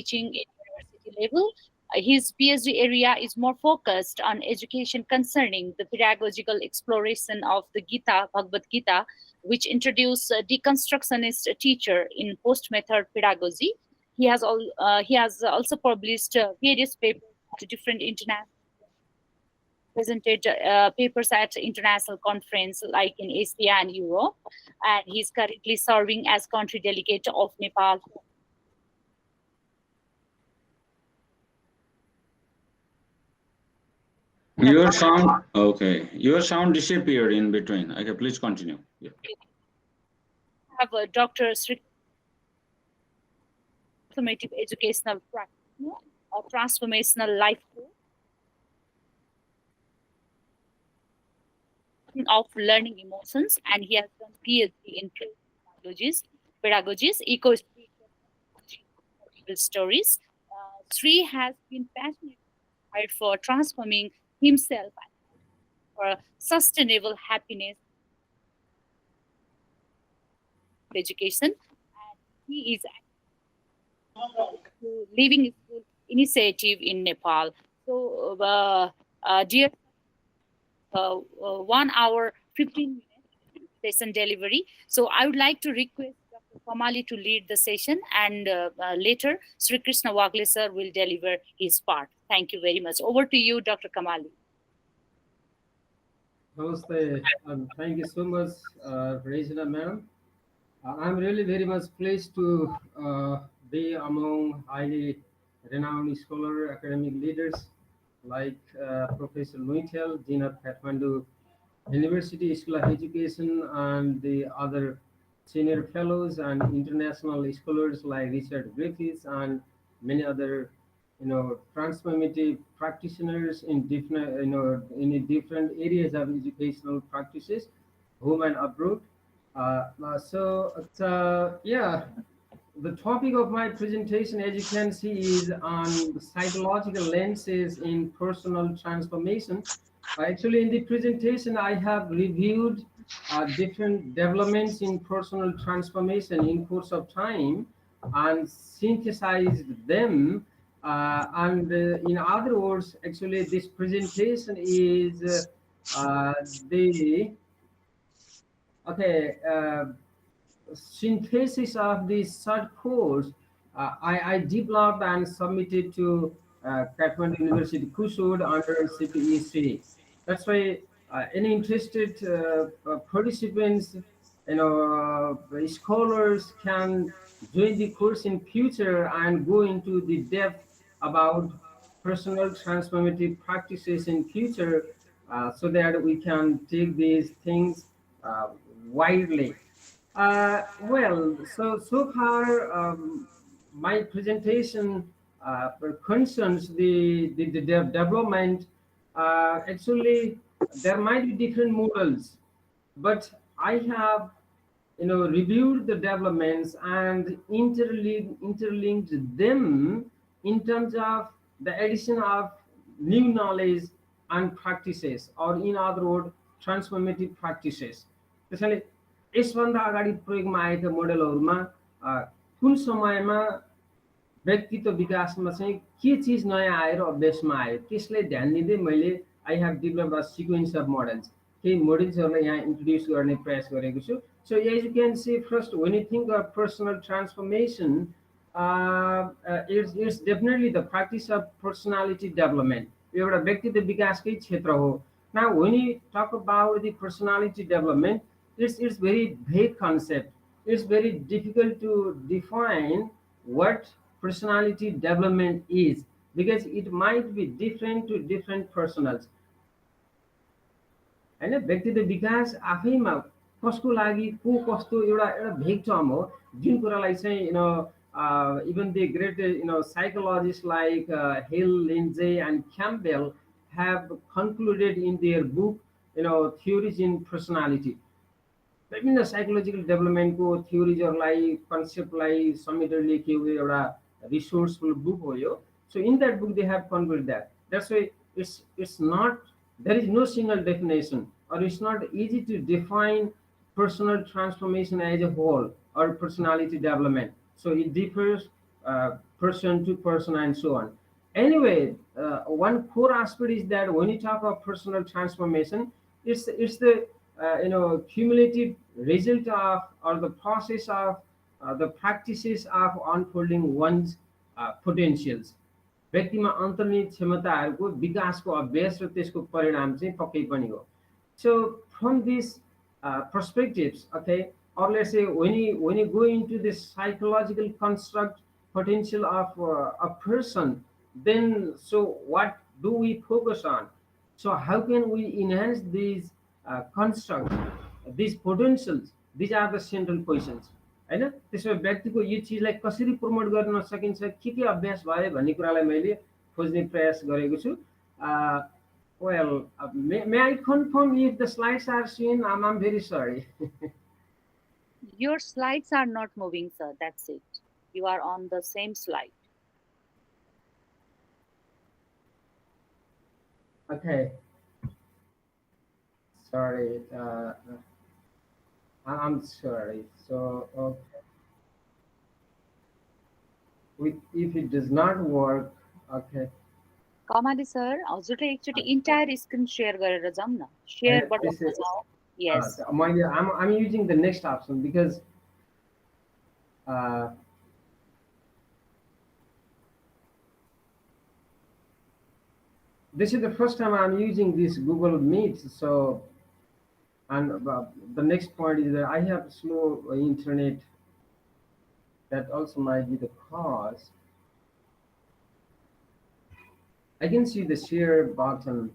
teaching in university level. His PhD area is more focused on education concerning the pedagogical exploration of the Gita, Bhagavad Gita, which introduced a deconstructionist teacher in post-method pedagogy. He has also published various papers to different international presented papers at international conference like in Asia and Europe, and he's currently serving as country delegate of Nepal. Your sound, okay. Your sound disappeared in between. Okay, please continue. Yeah. Have a Dr. Shree, transformative educational practice, a transformational life course of learning emotions, and he has done PhD in pedagogies, eco stories. Sri has been passionate for transforming himself for sustainable happiness education, and he is leaving school initiative in Nepal. So, dear, 1 hour 15 minutes session delivery. So I would like to request Dr. Kamali to lead the session, and later Sri Krishna Wagle sir will deliver his part. Thank you very much. Over to you, Dr. Kamali. Namaste. Thank you so much, Regina ma'am. I'm really very much pleased to be among highly renowned scholar academic leaders like Professor Nuitel, Dean of Kathmandu University School of Education, and the other senior fellows and international scholars like Richard Griffiths and many other, transformative practitioners in different, in different areas of educational practices, home and abroad. Yeah, the topic of my presentation, as you can see, is on the psychological lenses in personal transformation. Actually, in the presentation, I have reviewed different developments in personal transformation in course of time and synthesized them. In other words, actually, this presentation is the okay. Synthesis of this short course I developed and submitted to Kathmandu University Kusud under CPE3. That's why any interested participants, scholars can join the course in future and go into the depth about personal transformative practices in future, so that we can take these things widely. So far, my presentation concerns the development. Actually, there might be different models, but I have, reviewed the developments and interlinked them in terms of the addition of new knowledge and practices, or in other words, transformative practices. त्यसैले यसभन्दा अगाडि प्रयोगमा आएका मोडेलहरूमा कुन समयमा व्यक्तित्व विकासमा चाहिँ के चिज नयाँ आएर अभ्यासमा आयो त्यसलाई ध्यान दिँदै मैले I have developed a sequence of models, केही मोडल्सहरूलाई यहाँ इन्ट्रोड्युस गर्ने प्रयास गरेको छु. So as you can see, first when you think of personal transformation, it's definitely the practice of personality development. यो एउटा व्यक्तित्व विकासकै क्षेत्र हो. Now when you talk about the personality development, it's very vague concept. It's very difficult to define what personality development is, because it might be different to different personals. हैन, व्यक्तित्व विकास आफैमा कसको लागि को कस्तो एउटा एउटा भेग टर्म हो, जुन कुरालाई चाहिँ even the great psychologists like Hill, Lindsay and Campbell have concluded in their book, theories in personality. विभिन्न साइकोलोजिकल डेभलपमेन्टको थ्योरिजहरूलाई, कन्सेप्टलाई समेटेर लेखिएको एउटा रिसोर्सफुल बुक हो यो. So in that book they have concluded that. That's why it's not, there is no single definition, or it's not easy to define personal transformation as a whole or personality development. So it differs person to person and so on. Anyway, one core aspect is that when you talk of personal transformation, it's the cumulative result of or the process of the practices of unfolding one's potentials. व्यक्तिमा अन्तर्निहित क्षमताहरूको विकासको अभ्यास र त्यसको परिणाम चाहिँ पक्कै पनि हो. So from these perspectives, okay, or let's say when you go into this psychological construct potential of a person, then so what do we focus on? So how can we enhance these constructs, these potentials? These are the central questions. होइन, त्यसो भए व्यक्तिको यो चिजलाई कसरी promote गर्न सकिन्छ, के अभ्यास भयो भन्ने कुरालाई मैले खोज्ने प्रयास गरेको छु. Well, may I confirm if the slides are seen? I'm very sorry. Your slides are not moving, sir. That's it. You are on the same slide. Okay. Sorry. I'm sorry. So, okay. If it does not work, okay. Kamali sir, हजुरले एकचोटि entire screen share गरेर जाऊँ न. Share button दबाऊ. Yes. I'm using the next option because this is the first time I'm using this Google Meet. So, and the next point is that I have slow internet. That also might be the cause. I can see the share button.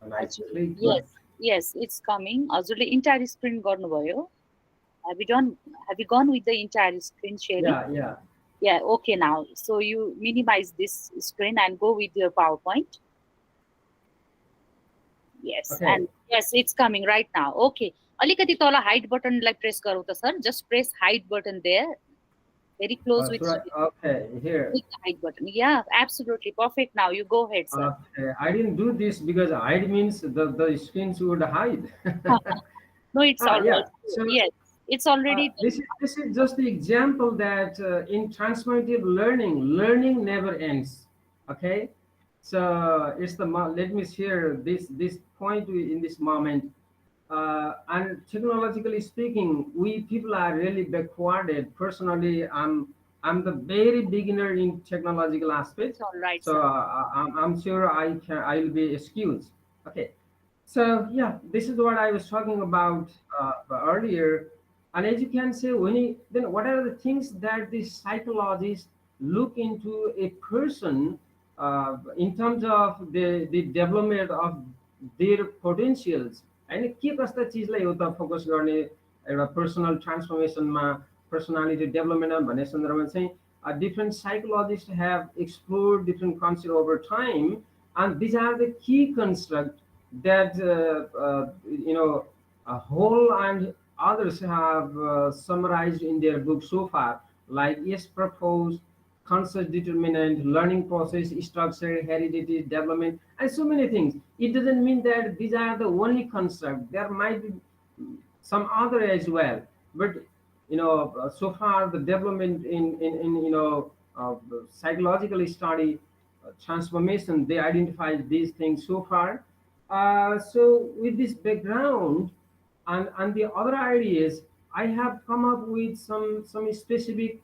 And I click. Yes, it's coming. हजुरले entire screen गर्नुभयो. Have you gone with the entire screen sharing? Yeah, okay now. So you minimize this screen and go with your PowerPoint. Yes, okay. And yes, it's coming right now. Okay. अलिकति तल hide button लाई press गरौँ त sir. Just press hide button there. Very close with okay, here. With the hide button. Yeah, absolutely perfect. Now you go ahead, sir. Okay. I didn't do this because hide means the screens would hide. No, it's already. Yeah. So, yes, it's already. This is just the example that in transformative learning never ends. Okay, so it's the let me share this point in this moment. And technologically speaking, we people are really backwarded. Personally, I'm the very beginner in technological aspects. All right. So I'm sure I'll be excused. Okay. So yeah, this is what I was talking about earlier. And as you can say, then what are the things that the psychologists look into a person in terms of the development of their potentials? And के कस्ता चिजलाई हो त focus गर्ने एउटा personal ट्रान्सफर्मेसनमा personality डेभलपमेन्टमा भन्ने सन्दर्भमा चाहिँ different psychologists have explored different concepts over time, and these are the key constructs that Hall and others have summarized in their book so far, like yes, purpose, conscious determinant, learning process, structure, heredity, development, and so many things. It doesn't mean that these are the only constructs. There might be some other as well, but so far the development in psychological study, transformation, they identified these things so far. So with this background and the other ideas, I have come up with some specific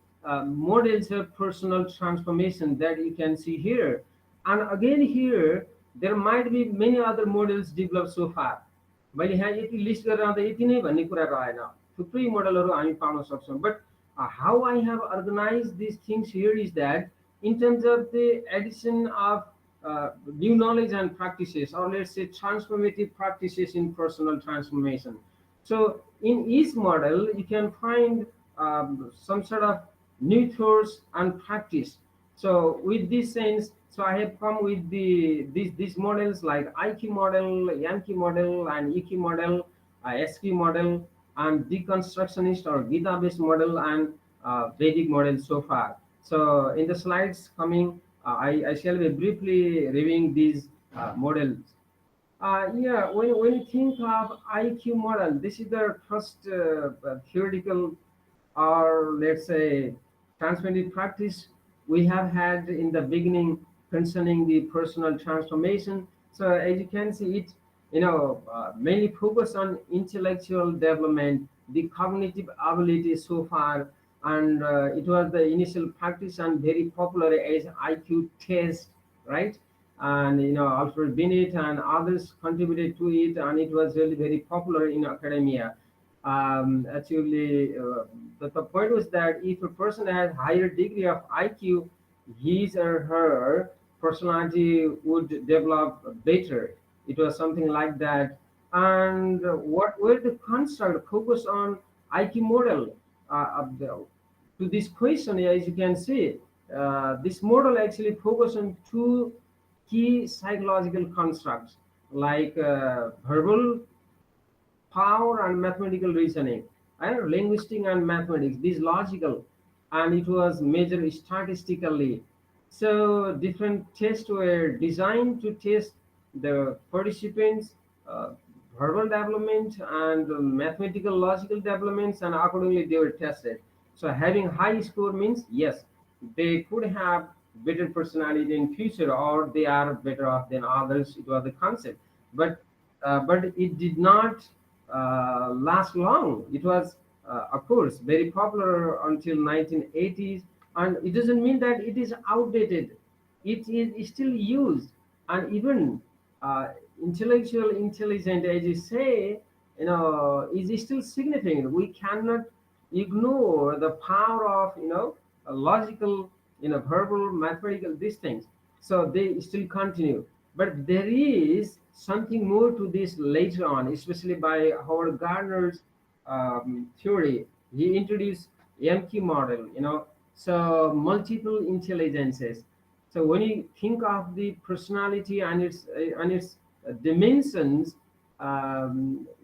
models of personal transformation that you can see here. And again here, there might be many other models developed so far. मैले यहाँ यति list गरेर आउँदा यति नै भन्ने कुरा रहेन, थुप्रै मोडलहरू हामी पाउन सक्छौँ. But how I have organized these things here is that in terms of the addition of new knowledge and practices, or let's say transformative practices in personal transformation. So in each model, you can find some sort of new thoughts and practice. So with this sense, so I have come with these models like IQ model, Yankee model, and EQ model, SQ model, and deconstructionist or Gita-based model, and Vedic model so far. So in the slides coming, I shall be briefly reviewing these models. Yeah, when you think of IQ model, this is the first theoretical, or let's say transformative practice we have had in the beginning concerning the personal transformation. So as you can see, it mainly focus on intellectual development, the cognitive ability so far, and it was the initial practice and very popular as IQ test, right? And Alfred Binet and others contributed to it, and it was really very popular in academia. Actually, the point was that if a person has higher degree of IQ, his or her personality would develop better. It was something like that. And what were the construct focus on IQ model to this question? As you can see, this model actually focus on two key psychological constructs like verbal power and mathematical reasoning, and linguistic and mathematics, these logical, and it was measured statistically. So different tests were designed to test the participants' uh, verbal development and mathematical logical developments, and accordingly they were tested. So having high score means yes, they could have better personality in future, or they are better off than others. It was the concept, but it did not last long. It was, of course, very popular until 1980s, and it doesn't mean that it is outdated. It is still used, and even uh, intellectual intelligence, as you say, is still significant. We cannot ignore the power of logical, verbal, mathematical, these things. So they still continue, but there is something more to this later on, especially by Howard Gardner's theory. He introduced MQ model, so multiple intelligences. So when you think of the personality and its dimensions,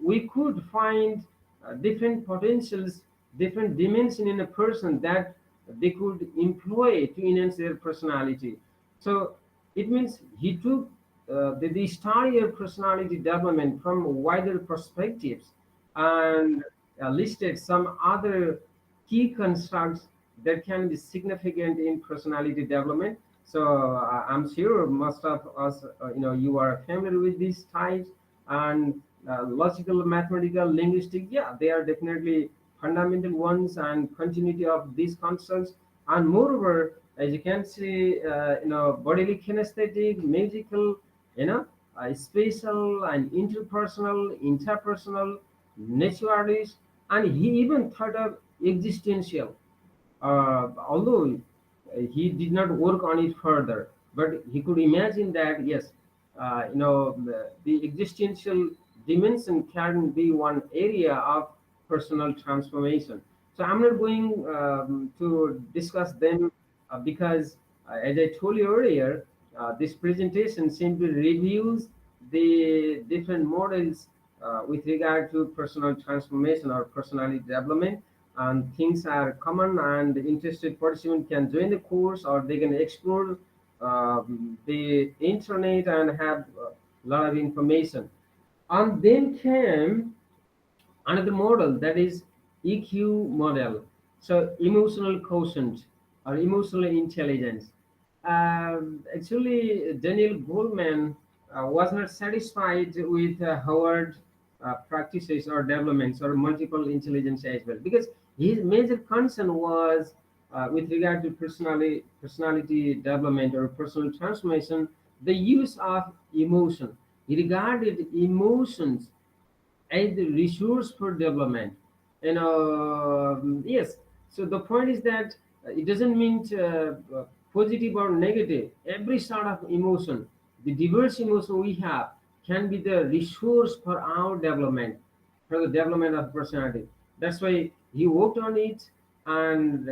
we could find different potentials, different dimension in a person that they could employ to enhance their personality. So it means he took the entire personality development from wider perspectives, and listed some other key constructs that can be significant in personality development. So I'm sure most of us, you are familiar with these types, and logical, mathematical, linguistic. Yeah, they are definitely fundamental ones, and continuity of these concepts. And moreover, as you can see, bodily kinesthetic, musical, spatial and interpersonal, naturalist, and he even thought of existential, although he did not work on it further, but he could imagine that yes, the existential dimension can be one area of personal transformation. So I'm not going to discuss them because, as I told you earlier, this presentation simply reviews the different models with regard to personal transformation or personality development, and things are common, and the interested participant can join the course, or they can explore the internet and have a lot of information. And then came another model, that is EQ model. So emotional quotient or emotional intelligence. Actually, Daniel Goleman was not satisfied with Howard practices or developments or multiple intelligence as well, because his major concern was with regard to personality development or personal transformation, the use of emotion. He regarded emotions as the resource for development. Yes. So the point is that it doesn't mean positive or negative. Every sort of emotion, the diverse emotion we have, can be the resource for our development, for the development of personality. That's why he worked on it and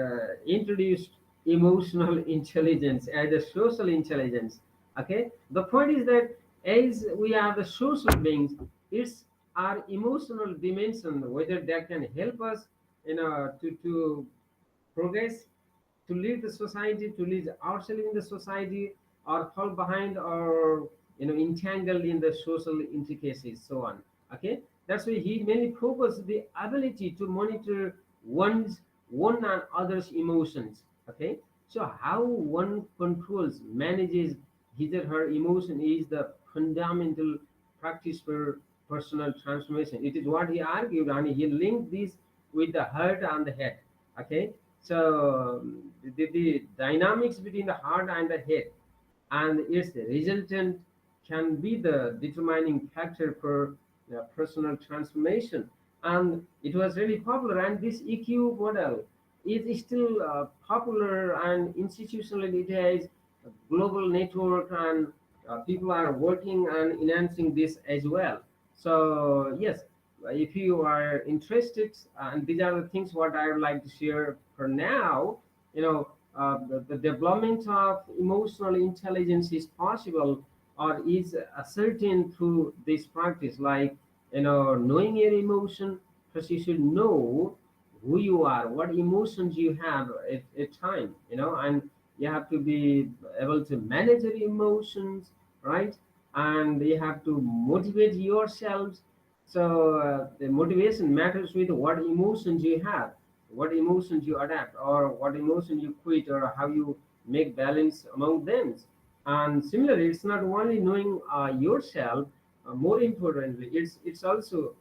introduced emotional intelligence as a social intelligence. Okay, the point is that as we are the social beings, it's our emotional dimension whether that can help us to progress, to lead the society, to lead ourselves in the society, or fall behind, or entangled in the social intricacies, so on. Okay, that's why he mainly focused the ability to monitor one's one and others emotions. Okay, so how one controls, manages his or her emotion is the fundamental practice for personal transformation. It is what he argued, and he linked this with the heart and the head. Okay, so the dynamics between the heart and the head and its resultant can be the determining factor for personal transformation. And it was really popular, and this EQ model is still popular and institutional. It has a global network, and people are working and enhancing this as well. So yes, if you are interested, and these are the things what I would like to share for now. The development of emotional intelligence is possible or is ascertained through this practice, like knowing your emotion. First you should know who you are, what emotions you have at a time, and you have to be able to manage your emotions, right? And you have to motivate yourselves. So the motivation matters with what emotions you have, what emotions you adapt, or what emotion you quit, or how you make balance among them. And similarly, it's not only knowing yourself, more importantly, it's also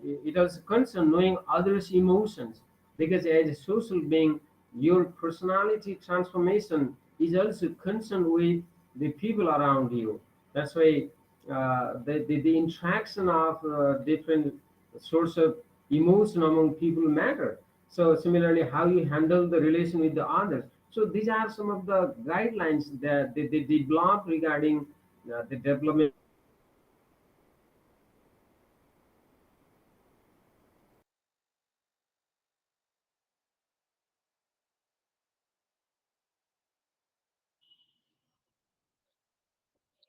it also concern knowing others emotions, because as a social being, your personality transformation is also concerned with the people around you. That's why the interaction of different source of emotion among people matter. So similarly, how you handle the relation with the others. So these are some of the guidelines that they developed regarding the development of emotional intelligence.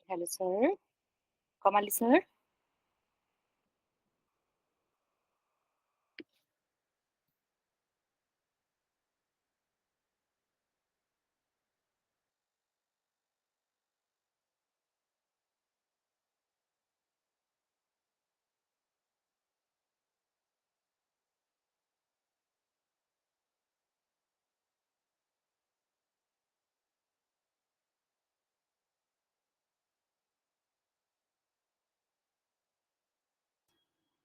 And this is Hello, sir. Kamali, sir.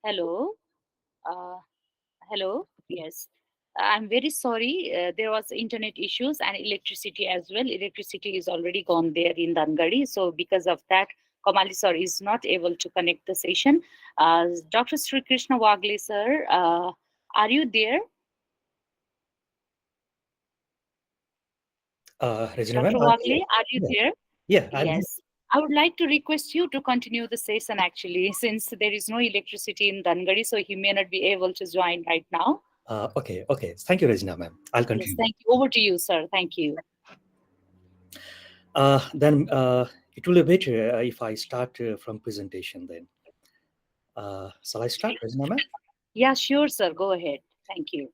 Hello. Uh, Hello. Yes. I'm very sorry. There was internet issues and electricity as well. Electricity is already gone there in Dangari. So because of that, Kamali sir is not able to connect the session. Dr. Sri Krishna Wagle sir, are you there? Regina ma'am, Dr. Wagle, are you yeah, there? yeah, I'm here. Yes. I would like to request you to continue the session actually, since there is no electricity in Dangari, so he may not be able to join right now. Okay, okay. Thank you, Regina ma'am. I'll Yes, continue. thank you. Over to you, sir. Thank you. Then it will be better if I start from presentation then. Shall I start, Regina ma'am? Yeah, sure, sir. Go ahead. Thank you.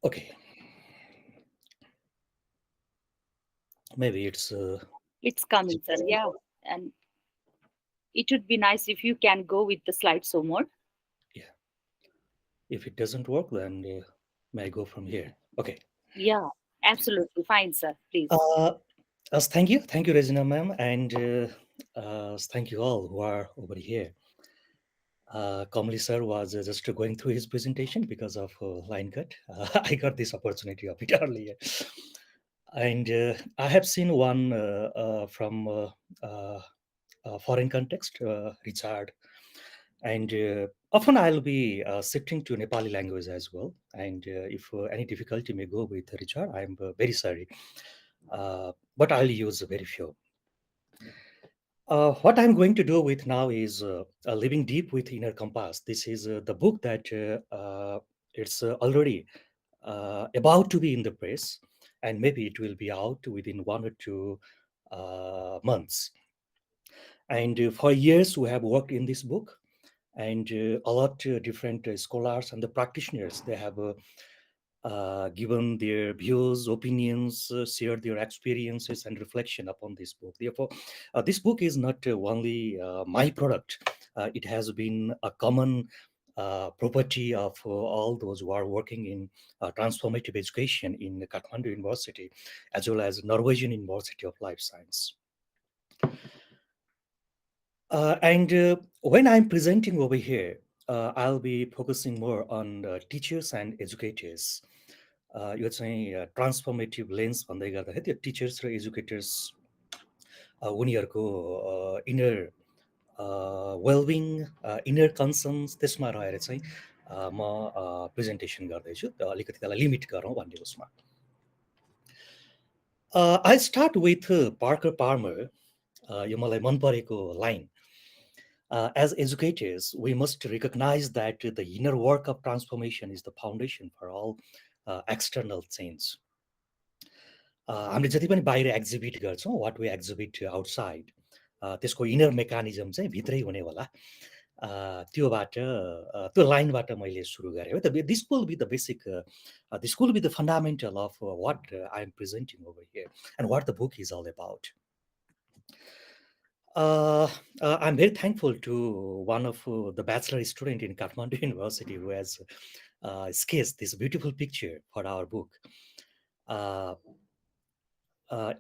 Okay, maybe it's, It's coming, sir. Yeah. And it would be nice if you can go with the slideshow more. yeah. If it doesn't work, then may I go from here? Okay. Yeah, absolutely. Fine, sir. Please. Uh, thank you, Regina ma'am, and thank you all who are over here. Kamali sir was just going through his presentation because of line cut. I got this opportunity a bit earlier. And I have seen one from foreign context, Richard. And often I'll be shifting to Nepali language as well. And if any difficulty may go with Richard, I'm very sorry. But I'll use very few. What I'm going to do with now is living deep with inner compass. This is the book that it's already about to be in the press. and maybe it will be out within 1 or 2 months. And for years, we have worked in this book, and a lot different scholars and the practitioners, they have given their views, opinions, shared their experiences and reflection upon this book. Therefore, this book is not only my product. It has been a common property of all those who are working in transformative education in Kathmandu University, as well as Norwegian University of Life Science. And when I'm presenting over here, I'll be focusing more on teachers and educators. यो चाहिँ transformative lens भन्दै गर्दाखेरि त्यो teachers र educators उनीहरूको inner well-being, inner concerns त्यसमा रहेर चाहिँ म प्रेजेन्टेसन गर्दैछु। अलिकति त्यसलाई लिमिट गरौँ भन्ने उसमा। I start with Parker Parmar. यो मलाई मन परेको line, as educators, we must recognize that the inner work of transformation is the foundation for all external change. हामीले जति पनि बाहिर एक्जिबिट गर्छौँ, वाट वी एक्जिबिट आउटसाइड, त्यसको इनर मेकानिजम चाहिँ भित्रै हुने होला। त्योबाट त्यो लाइनबाट मैले सुरु गरेँ हो। This will be the basic, this will be the fundamental of what I am presenting over here and what the book is all about. I'm very thankful to one of the bachelor student in Kathmandu University who has sketched this beautiful picture for our book.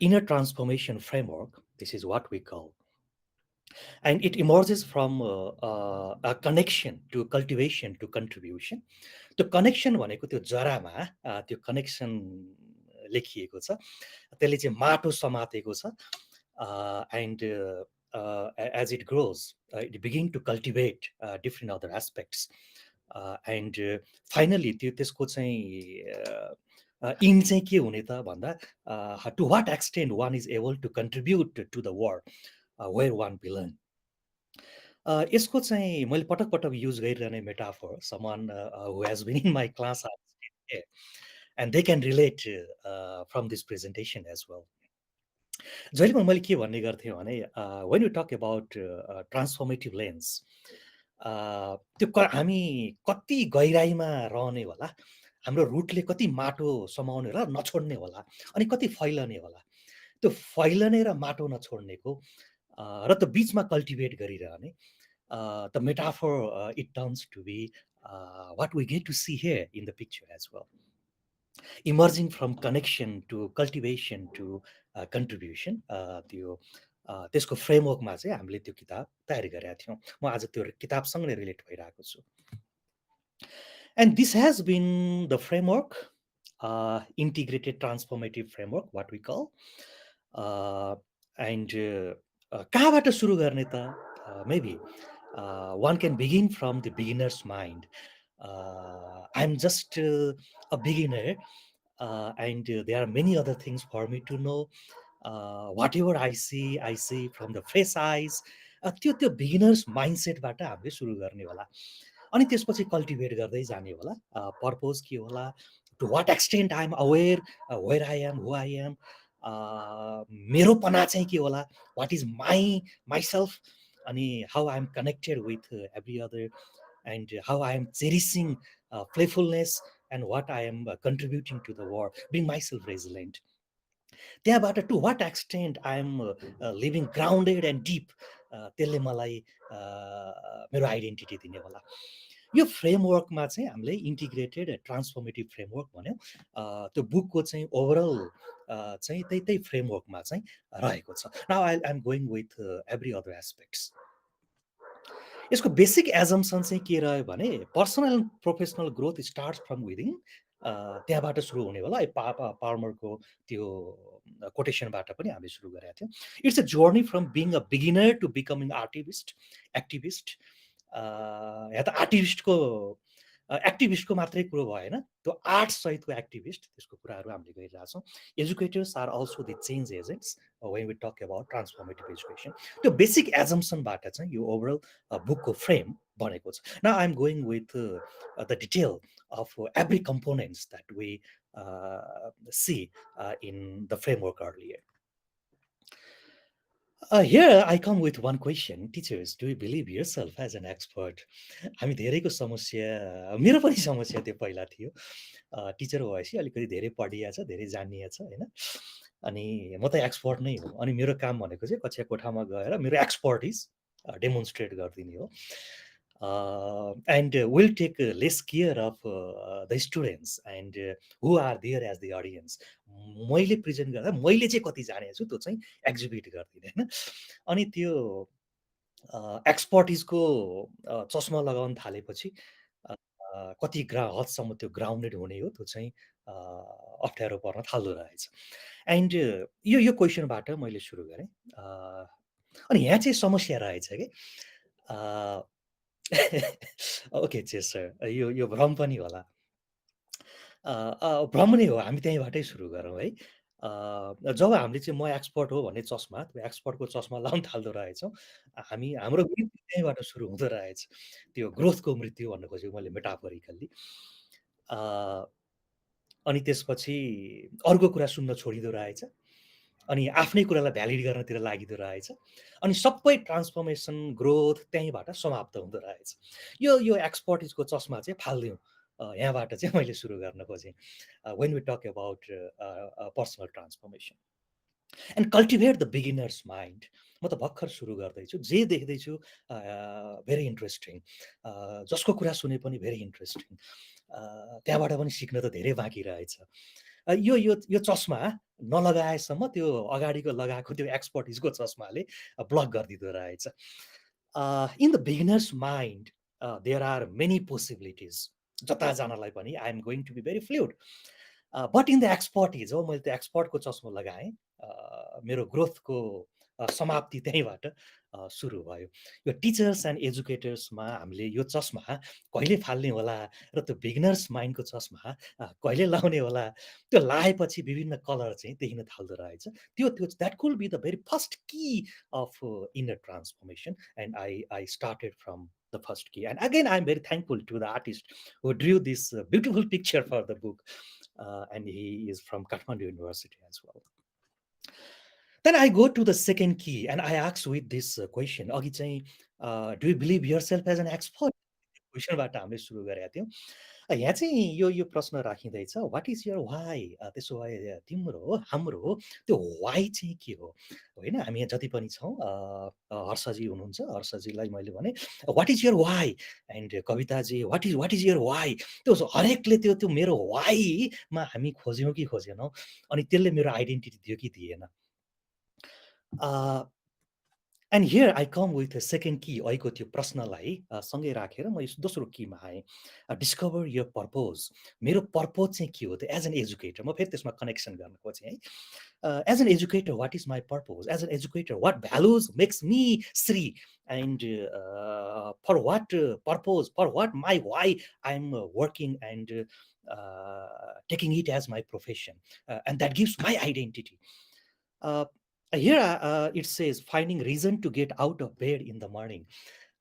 Inner transformation framework, this is what we call. And it emerges from a connection to cultivation to contribution. त्यो connection भनेको त्यो जरामा त्यो connection लेखिएको छ, त्यसले चाहिँ माटो समातेको छ. And as it grows, it begins to cultivate different other aspects. And finally, त्यसको चाहिँ in चाहिँ के हुने त भन्दा, to what extent one is able to contribute to the world where one belongs. यसको चाहिँ मैले पटक पटक युज गरिरहने metaphor, someone who has been in my class and they can relate from this presentation as well. जहिले पनि मैले के भन्ने गर्थेँ भने, when you talk about transformative lens, त्यो हामी कति गहिराइमा रहने होला, हाम्रो रुटले कति माटो समाउने होला, नछोड्ने होला, अनि कति फैलने होला. त्यो फैलने र माटो नछोड्नेको र त्यो बिचमा कल्टिभेट गरिरहने, the metaphor it turns to be what we get to see here in the picture as well. Emerging from connection to cultivation to contribution, त्यो त्यसको फ्रेमवर्कमा चाहिँ हामीले त्यो किताब तयारी गरेका थियौँ. म आज त्यो किताबसँग नै रिलेट भइरहेको छु. And this has been the framework, integrated transformative framework, what we call. And कहाँबाट सुरु गर्ने त? Maybe one can begin from the beginner's mind. I'm just a beginner, and there are many other things for me to know. Whatever I see from the fresh eyes. त्यो beginners माइन्डसेटबाट हामीले सुरु गर्ने होला. अनि त्यसपछि कल्टिभेट गर्दै जाने होला. पर्पज के होला, to what extent I am aware where I am, who I am, मेरोपना चाहिँ के होला, वाट इज माइसेल्फ, अनि how I am connected with every other, and how I am cherishing playfulness, and what I am contributing to the world, being myself resilient. त्यहाँबाट to what extent I am living grounded and deep, त्यसले मलाई मेरो identity दिने होला. यो फ्रेमवर्कमा चाहिँ हामीले integrated transformative framework भन्यौँ. त्यो बुकको चाहिँ ओभरअल चाहिँ त्यही फ्रेमवर्कमा चाहिँ रहेको छ. Now I am going with every other aspects. यसको बेसिक एजम्सन चाहिँ के रह्यो भने, personal and professional growth starts from within. त्यहाँबाट सुरु हुने होला. पार्मरको त्यो कोटेसनबाट पनि हामीले सुरु गरेका थियौँ. It's a journey from being a beginner to becoming artist, activist. यहाँ त एक्टिभिस्टको मात्रै कुरो भएन, त्यो आर्ट्स सहितको एक्टिभिस्ट, त्यसको कुराहरू हामीले गरिरहेछौँ. Educators are also the change agents when we talk about transformative education. त्यो बेसिक एजम्सनबाट चाहिँ यो ओभरअल बुकको फ्रेम बनेको छ. Now I'm going with the detail of every components that we see in the framework earlier. Here I come with one question. Teachers, do you believe yourself as an expert? हामी धेरैको समस्या, मेरो पनि समस्या त्यो पहिला थियो। टिचर भएपछि अलिकति धेरै पढिया छ, धेरै जानिया छ होइन। अनि म त एक्सपर्ट नै हो। अनि मेरो काम भनेको चाहिँ कक्षा कोठामा गएर मेरो एक्सपर्टिज डेमोन्स्ट्रेट गरिदिने हो। And we'll take less care of the students and who are there as the audience. मैले प्रेजेन्ट गर्दा मैले चाहिँ कति जानेको छु त्यो चाहिँ एक्जिबिट गरिदिने होइन। अनि त्यो एक्सपर्टिजको चस्मा लगाउन थालेपछि कति हदसम्म त्यो ग्राउन्डेड हुने हो त्यो चाहिँ अप्ठ्यारो पर्न थाल्दो रहेछ। एन्ड यो क्वेसनबाट मैले सुरु गरेँ। अनि यहाँ चाहिँ समस्या रहेछ कि ओके चेस सर, यो भ्रम पनि होला। भ्रम नै हो, हामी त्यहीँबाटै सुरु गरौँ है। जब हामीले चाहिँ म एक्सपर्ट हो भन्ने चस्मा, त्यो एक्सपर्टको चस्मा लाउन थाल्दो रहेछौँ, हाम्रो मृत्यु त्यहीँबाट सुरु हुँदो रहेछ। त्यो ग्रोथको मृत्यु भन्नु खोजेको मैले मेटाफोरिकल्ली। अनि त्यसपछि अर्को कुरा सुन्न छोडिदो रहेछ। अनि आफ्नै कुरालाई भ्यालिड गर्नतिर लागिदो रहेछ। अनि सबै ट्रान्सफर्मेसन ग्रोथ त्यहीँबाट समाप्त हुँदो रहेछ। यो एक्सपर्टिजको चस्मा चाहिँ फाल्दिउँ, यहाँबाट चाहिँ मैले सुरु गर्न खोजेँ when we talk about personal transformation and cultivate the beginner's mind. म त भर्खर सुरु गर्दैछु, जे देख्दैछु भेरी इन्ट्रेस्टिङ, जसको कुरा सुने पनि भेरी इन्ट्रेस्टिङ, त्यहाँबाट पनि सिक्न त धेरै बाँकी रहेछ। यो चस्मा नलगाएसम्म त्यो अगाडिको लगाएको त्यो एक्सपर्टिजको चस्माले ब्लक गरिदिँदो रहेछ। In the beginner's mind there are many possibilities. जता जानलाई पनि I am going to be very fluid, but in the expertise हो, मैले त्यो एक्सपर्टको चस्मा लगाएँ, मेरो ग्रोथको समाप्ति त्यहीँबाट सुरु भयो। यो टिचर्स एन्ड एजुकेटर्समा हामीले यो चस्मा कहिले फाल्ने होला र त्यो बिगिनर्स माइन्डको चस्मा कहिले लाउने होला, त्यो लाएपछि विभिन्न कलर चाहिँ देखिन थाल्दो रहेछ। त्यो that could be the very first key of inner transformation and I started from the first key. And again, I'm very thankful to the artist who drew this beautiful picture for the book. And he is from Kathmandu University as well. Then I go to the second key and I ask with this question, do you believe yourself as an expert? क्वेसनबाट हामीले सुरु गरेका थियौँ। यहाँ चाहिँ यो प्रश्न राखिँदैछ, what is your why? त्यसो भए तिम्रो हाम्रो त्यो वाइ चाहिँ के हो? होइन, हामी यहाँ जति पनि छौँ, हर्षजी हुनुहुन्छ, हर्षजीलाई मैले भने what is your why, and कविताजी वाट इज यर वाइ? त्यो हरेकले त्यो मेरो वाइमा हामी खोज्यौँ कि खोजेनौँ, अनि त्यसले मेरो आइडेन्टिटी दियो कि दिएन। And here I come with a second key. अहिलेको त्यो प्रश्नलाई सँगै राखेर म दोस्रो कीमा आएँ, डिस्कभर यर पर्पोज। मेरो पर्पोज चाहिँ के हो त एज एन एजुकेटर? म फेरि त्यसमा कनेक्सन गर्न खोजेँ है। As an educator what is my purpose? As an educator what values makes me Shri? And for what purpose, for what my why I am working and taking it as my profession, and that gives my identity. Here it says finding reason to get out of bed in the morning.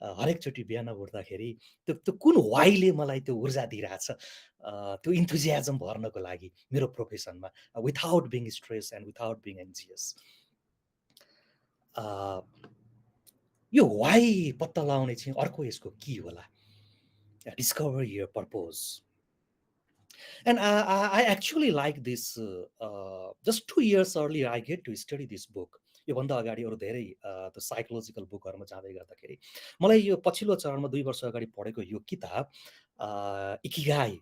हरेकचोटि बिहान उठ्दाखेरि त्यो कुन वाइले मलाई त्यो ऊर्जा दिइरहेछ, त्यो enthusiasm भर्नको लागि मेरो प्रोफेसनमा, without being stress and without being anxious. यो वाइ पत्ता लगाउने चाहिँ अर्को यसको की होला, discover your purpose. And I actually like this. Just 2 years earlier, I get to study this book. योभन्दा अगाडि अरू धेरै त्यो साइकोलोजिकल बुकहरूमा जाँदै गर्दाखेरि मलाई यो पछिल्लो चरणमा 2 वर्ष अगाडि पढेको यो किताब Ikigai,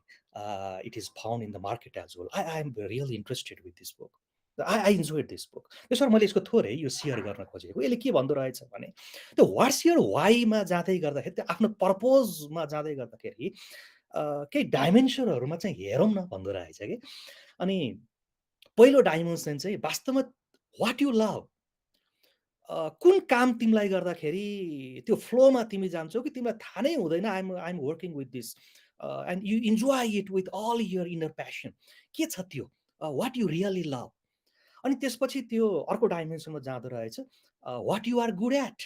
it is found in the market as well. I am really interested with this book. I enjoyed this book. त्यसरी मैले यसको थोरै यो सेयर गर्न खोजेको। यसले के भन्दो रहेछ भने त्यो वाट्स योर वाइमा जाँदै गर्दाखेरि, त्यो आफ्नो पर्पोजमा जाँदै गर्दाखेरि केही डाइमेन्सनहरूमा चाहिँ हेरौँ न भन्दो रहेछ कि। अनि पहिलो डाइमेन्सन चाहिँ वास्तवमा वाट यु लभ, कुन काम तिमीलाई गर्दाखेरि त्यो फ्लोमा तिमी जान्छौ कि तिमीलाई थाहा नै हुँदैन I am working with this, and you enjoy it with all your inner passion. के छ त्यो वाट यु रियली लभ? अनि त्यसपछि त्यो अर्को डाइमेन्सनमा जाँदो रहेछ what you are good at,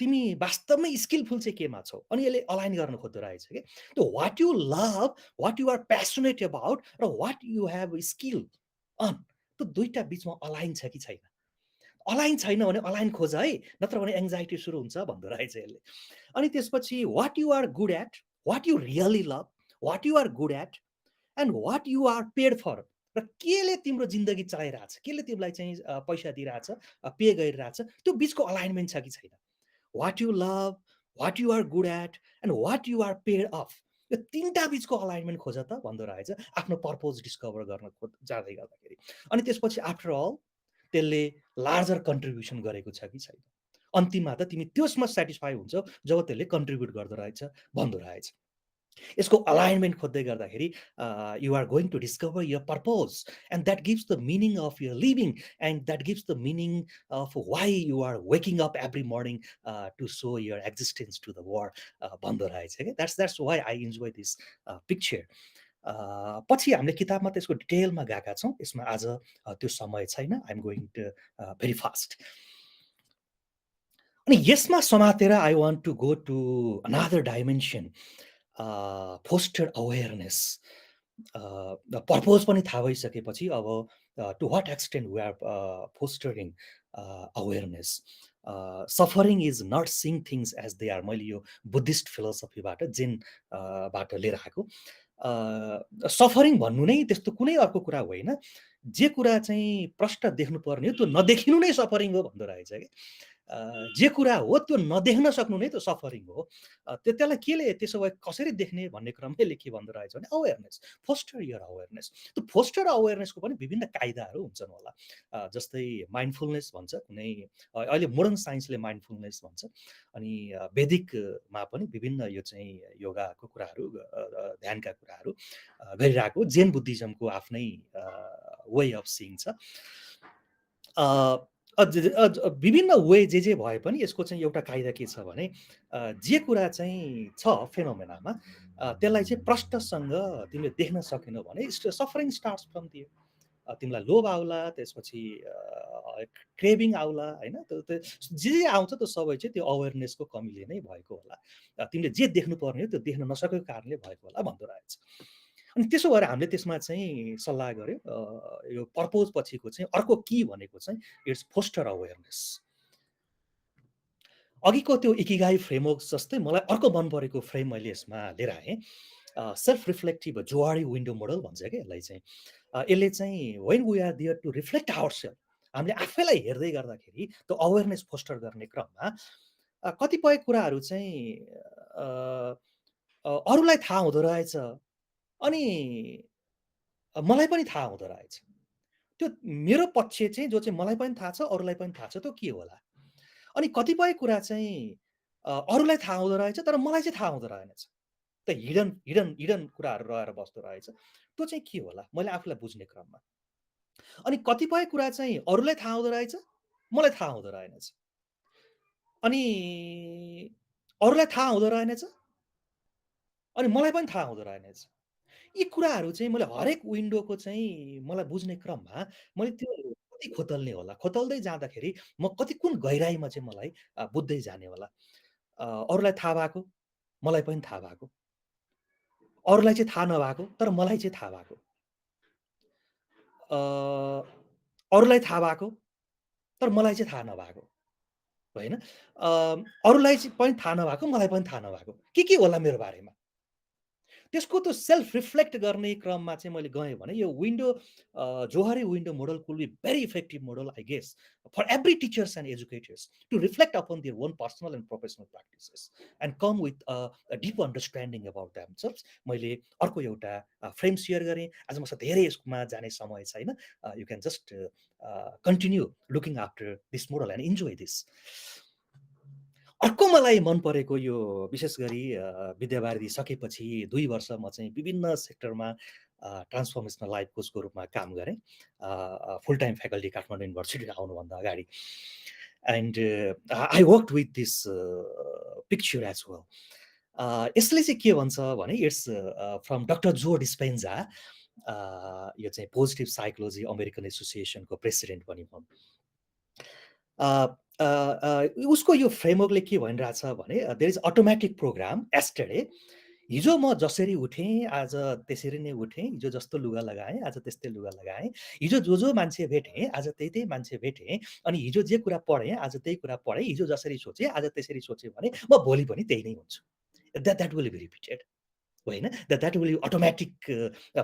तिमी वास्तवमै स्किलफुल चाहिँ केमा छौ, अनि यसले अलाइन गर्न खोज्दो रहेछ कि त्यो what you love, what you are passionate about र what you have skill on, त्यो दुईटा बिचमा अलाइन छ कि छैन। अलाइन छैन भने अलाइन खोज है, नत्र भने एङ्जाइटी सुरु हुन्छ भन्दो रहेछ यसले। अनि त्यसपछि what you are good at, what you really love, what you are good at and what you are paid for, र केले तिम्रो जिन्दगी चलाइरहेछ, केले तिमीलाई चाहिँ पैसा दिइरहेछ, पे गरिरहेछ, त्यो बिचको अलाइनमेन्ट छ कि छैन। What you love, what you are good at and what you are paid of, यो तिनवटा बिचको अलाइनमेन्ट खोज त भन्दो रहेछ आफ्नो पर्पोज डिस्कभर गर्न जाँदै गर्दाखेरि। अनि त्यसपछि आफ्टर अल त्यसले लार्जर कन्ट्रिब्युसन गरेको छ कि छैन। अन्तिममा त तिमी त्यसमा सेटिस्फाई हुन्छौ जब त्यसले कन्ट्रिब्युट गर्दो रहेछ भन्दो रहेछ। यसको अलाइनमेन्ट खोज्दै गर्दाखेरि you are going to discover your purpose and that gives the meaning of your living and that gives the meaning of why you are waking up every morning to show your existence to the world भन्दो रहेछ क्या। That's why I enjoy this picture. पछि हामीले किताबमा त्यसको डिटेलमा गएका छौँ, यसमा आज त्यो समय छैन, I am going to very fast. अनि यसमा समातेर I want to go to another dimension, foster awareness. Purpose पनि थाहा भइसकेपछि अब to what extent we are fostering awareness. Suffering is not seeing things as they are, मैले यो Buddhist फिलोसफीबाट जेनबाट लिएर आएको। सफरिङ भन्नु नै त्यस्तो कुनै अर्को कुरा होइन, जे कुरा चाहिँ प्रष्ट देख्नुपर्ने हो त्यो नदेखिनु नै सफरिङ हो भन्दो रहेछ कि। जे कुरा हो त्यो नदेख्न सक्नु नै त सफरिङ हो। त्यसलाई केले त्यसो भए कसरी देख्ने भन्ने क्रमले के भन्दो रहेछ भने अवेरनेस, फोस्टर यर अवेरनेस। त्यो फोस्टर अवेरनेसको पनि विभिन्न कायदाहरू हुन्छन् होला, जस्तै माइन्डफुलनेस भन्छ, कुनै अहिले मोडर्न साइन्सले माइन्डफुलनेस भन्छ, अनि वैदिकमा पनि विभिन्न यो चाहिँ योगाको कुराहरू, ध्यानका कुराहरू गरिरहेको। जेन बुद्धिज्मको आफ्नै वे अफ सिइङ छ। विभिन्न वे जे भए पनि यसको चाहिँ एउटा कायदा के छ भने जे कुरा चाहिँ छ फेनोमेनामा त्यसलाई चाहिँ प्रष्टसँग तिमीले देख्न सकेनौ भने सफरिङ स्टार्ट्स फ्रम दियर। तिमीलाई लोभ आउला, त्यसपछि क्रेभिङ आउला, होइन, जे आउँछ त्यो सबै चाहिँ त्यो अवेरनेसको कमीले नै भएको होला। तिमीले जे देख्नुपर्ने हो त्यो देख्न नसकेको कारणले भएको होला भन्दो रहेछ। अनि त्यसो भएर हामीले त्यसमा चाहिँ सल्लाह गऱ्यो, यो पर्पोज पछिको चाहिँ अर्को की भनेको चाहिँ इट्स फोस्टर अवेरनेस। अघिको त्यो इकिगाई फ्रेमवर्क जस्तै मलाई अर्को मन परेको फ्रेम मैले यसमा लिएर आएँ, self reflective Johari window model भन्छ क्या यसलाई चाहिँ। यसले चाहिँ when we are there to reflect our self, हामीले आफैलाई हेर्दै गर्दाखेरि त्यो अवेरनेस फोस्टर गर्ने क्रममा कतिपय कुराहरू चाहिँ अरूलाई थाहा हुँदो रहेछ, अनि मलाई पनि थाहा हुँदो रहेछ। त्यो मेरो पक्ष चाहिँ जो चाहिँ मलाई पनि थाहा छ, अरूलाई पनि थाहा छ, त्यो के होला। अनि कतिपय कुरा चाहिँ अरूलाई थाहा हुँदो रहेछ तर मलाई चाहिँ थाहा हुँदो रहेनछ, त हिडन हिडन हिडन कुराहरू रहेर बस्दो रहेछ। त्यो चाहिँ के होला मैले आफूलाई बुझ्ने क्रममा। अनि कतिपय कुरा चाहिँ अरूलाई थाहा हुँदो रहेछ, मलाई थाहा हुँदो रहेनछ, अनि अरूलाई थाहा हुँदो रहेनछ, अनि मलाई पनि थाहा हुँदो रहेनछ। यी कुराहरू चाहिँ मैले हरेक विन्डोको चाहिँ मलाई बुझ्ने क्रममा मैले त्यो कति खोतल्ने होला, खोतल्दै जाँदाखेरि म कति कुन गहिराइमा चाहिँ मलाई बुझ्दै जाने होला। अरूलाई थाहा भएको, मलाई पनि थाहा भएको, अरूलाई चाहिँ थाहा नभएको तर मलाई चाहिँ थाहा भएको, अरूलाई थाहा भएको तर मलाई चाहिँ थाहा नभएको, होइन, अरूलाई चाहिँ पनि थाहा नभएको, मलाई पनि थाहा नभएको, के होला मेरो बारेमा। त्यसको त्यो सेल्फ रिफ्लेक्ट गर्ने क्रममा चाहिँ मैले गएँ भने यो window Johari window model could be very effective model I guess for every teachers and educators to reflect upon their own personal and professional practices and come with a deep understanding about themselves. मैले अर्को एउटा frame share गरेँ। आज मसँग धेरै यसमा जाने समय छैन, you can just continue looking after this model and enjoy this. अर्को मलाई मन परेको यो विशेष गरी विद्यावारिधि सकेपछि 2 वर्ष म चाहिँ विभिन्न सेक्टरमा ट्रान्सफर्मेसनल लाइफ कोचको रूपमा काम गरेँ, फुल टाइम फ्याकल्टी काठमाडौँ युनिभर्सिटीमा आउनुभन्दा अगाडि। And I work with this picture as well. यसले चाहिँ के भन्छ भने इट्स फ्रम डक्टर जो डिस्पेन्जा, यो चाहिँ पोजिटिभ साइकोलोजी अमेरिकन एसोसिएसनको प्रेसिडेन्ट पनि हुन्। उसको यो फ्रेमवर्कले के भनिरहेछ भने there is automatic program yesterday हिजो म जसरी उठेँ आज त्यसरी नै उठेँ हिजो जस्तो लुगा लगाएँ आज त्यस्तै लुगा लगाएँ हिजो जो मान्छे भेटेँ आज त्यही मान्छे भेटेँ अनि हिजो जे कुरा पढेँ आज त्यही कुरा पढेँ हिजो जसरी सोचेँ आज त्यसरी सोचेँ भने म भोलि पनि त्यही नै हुन्छु द्याट विल बी रिपिटेड होइन that will automatic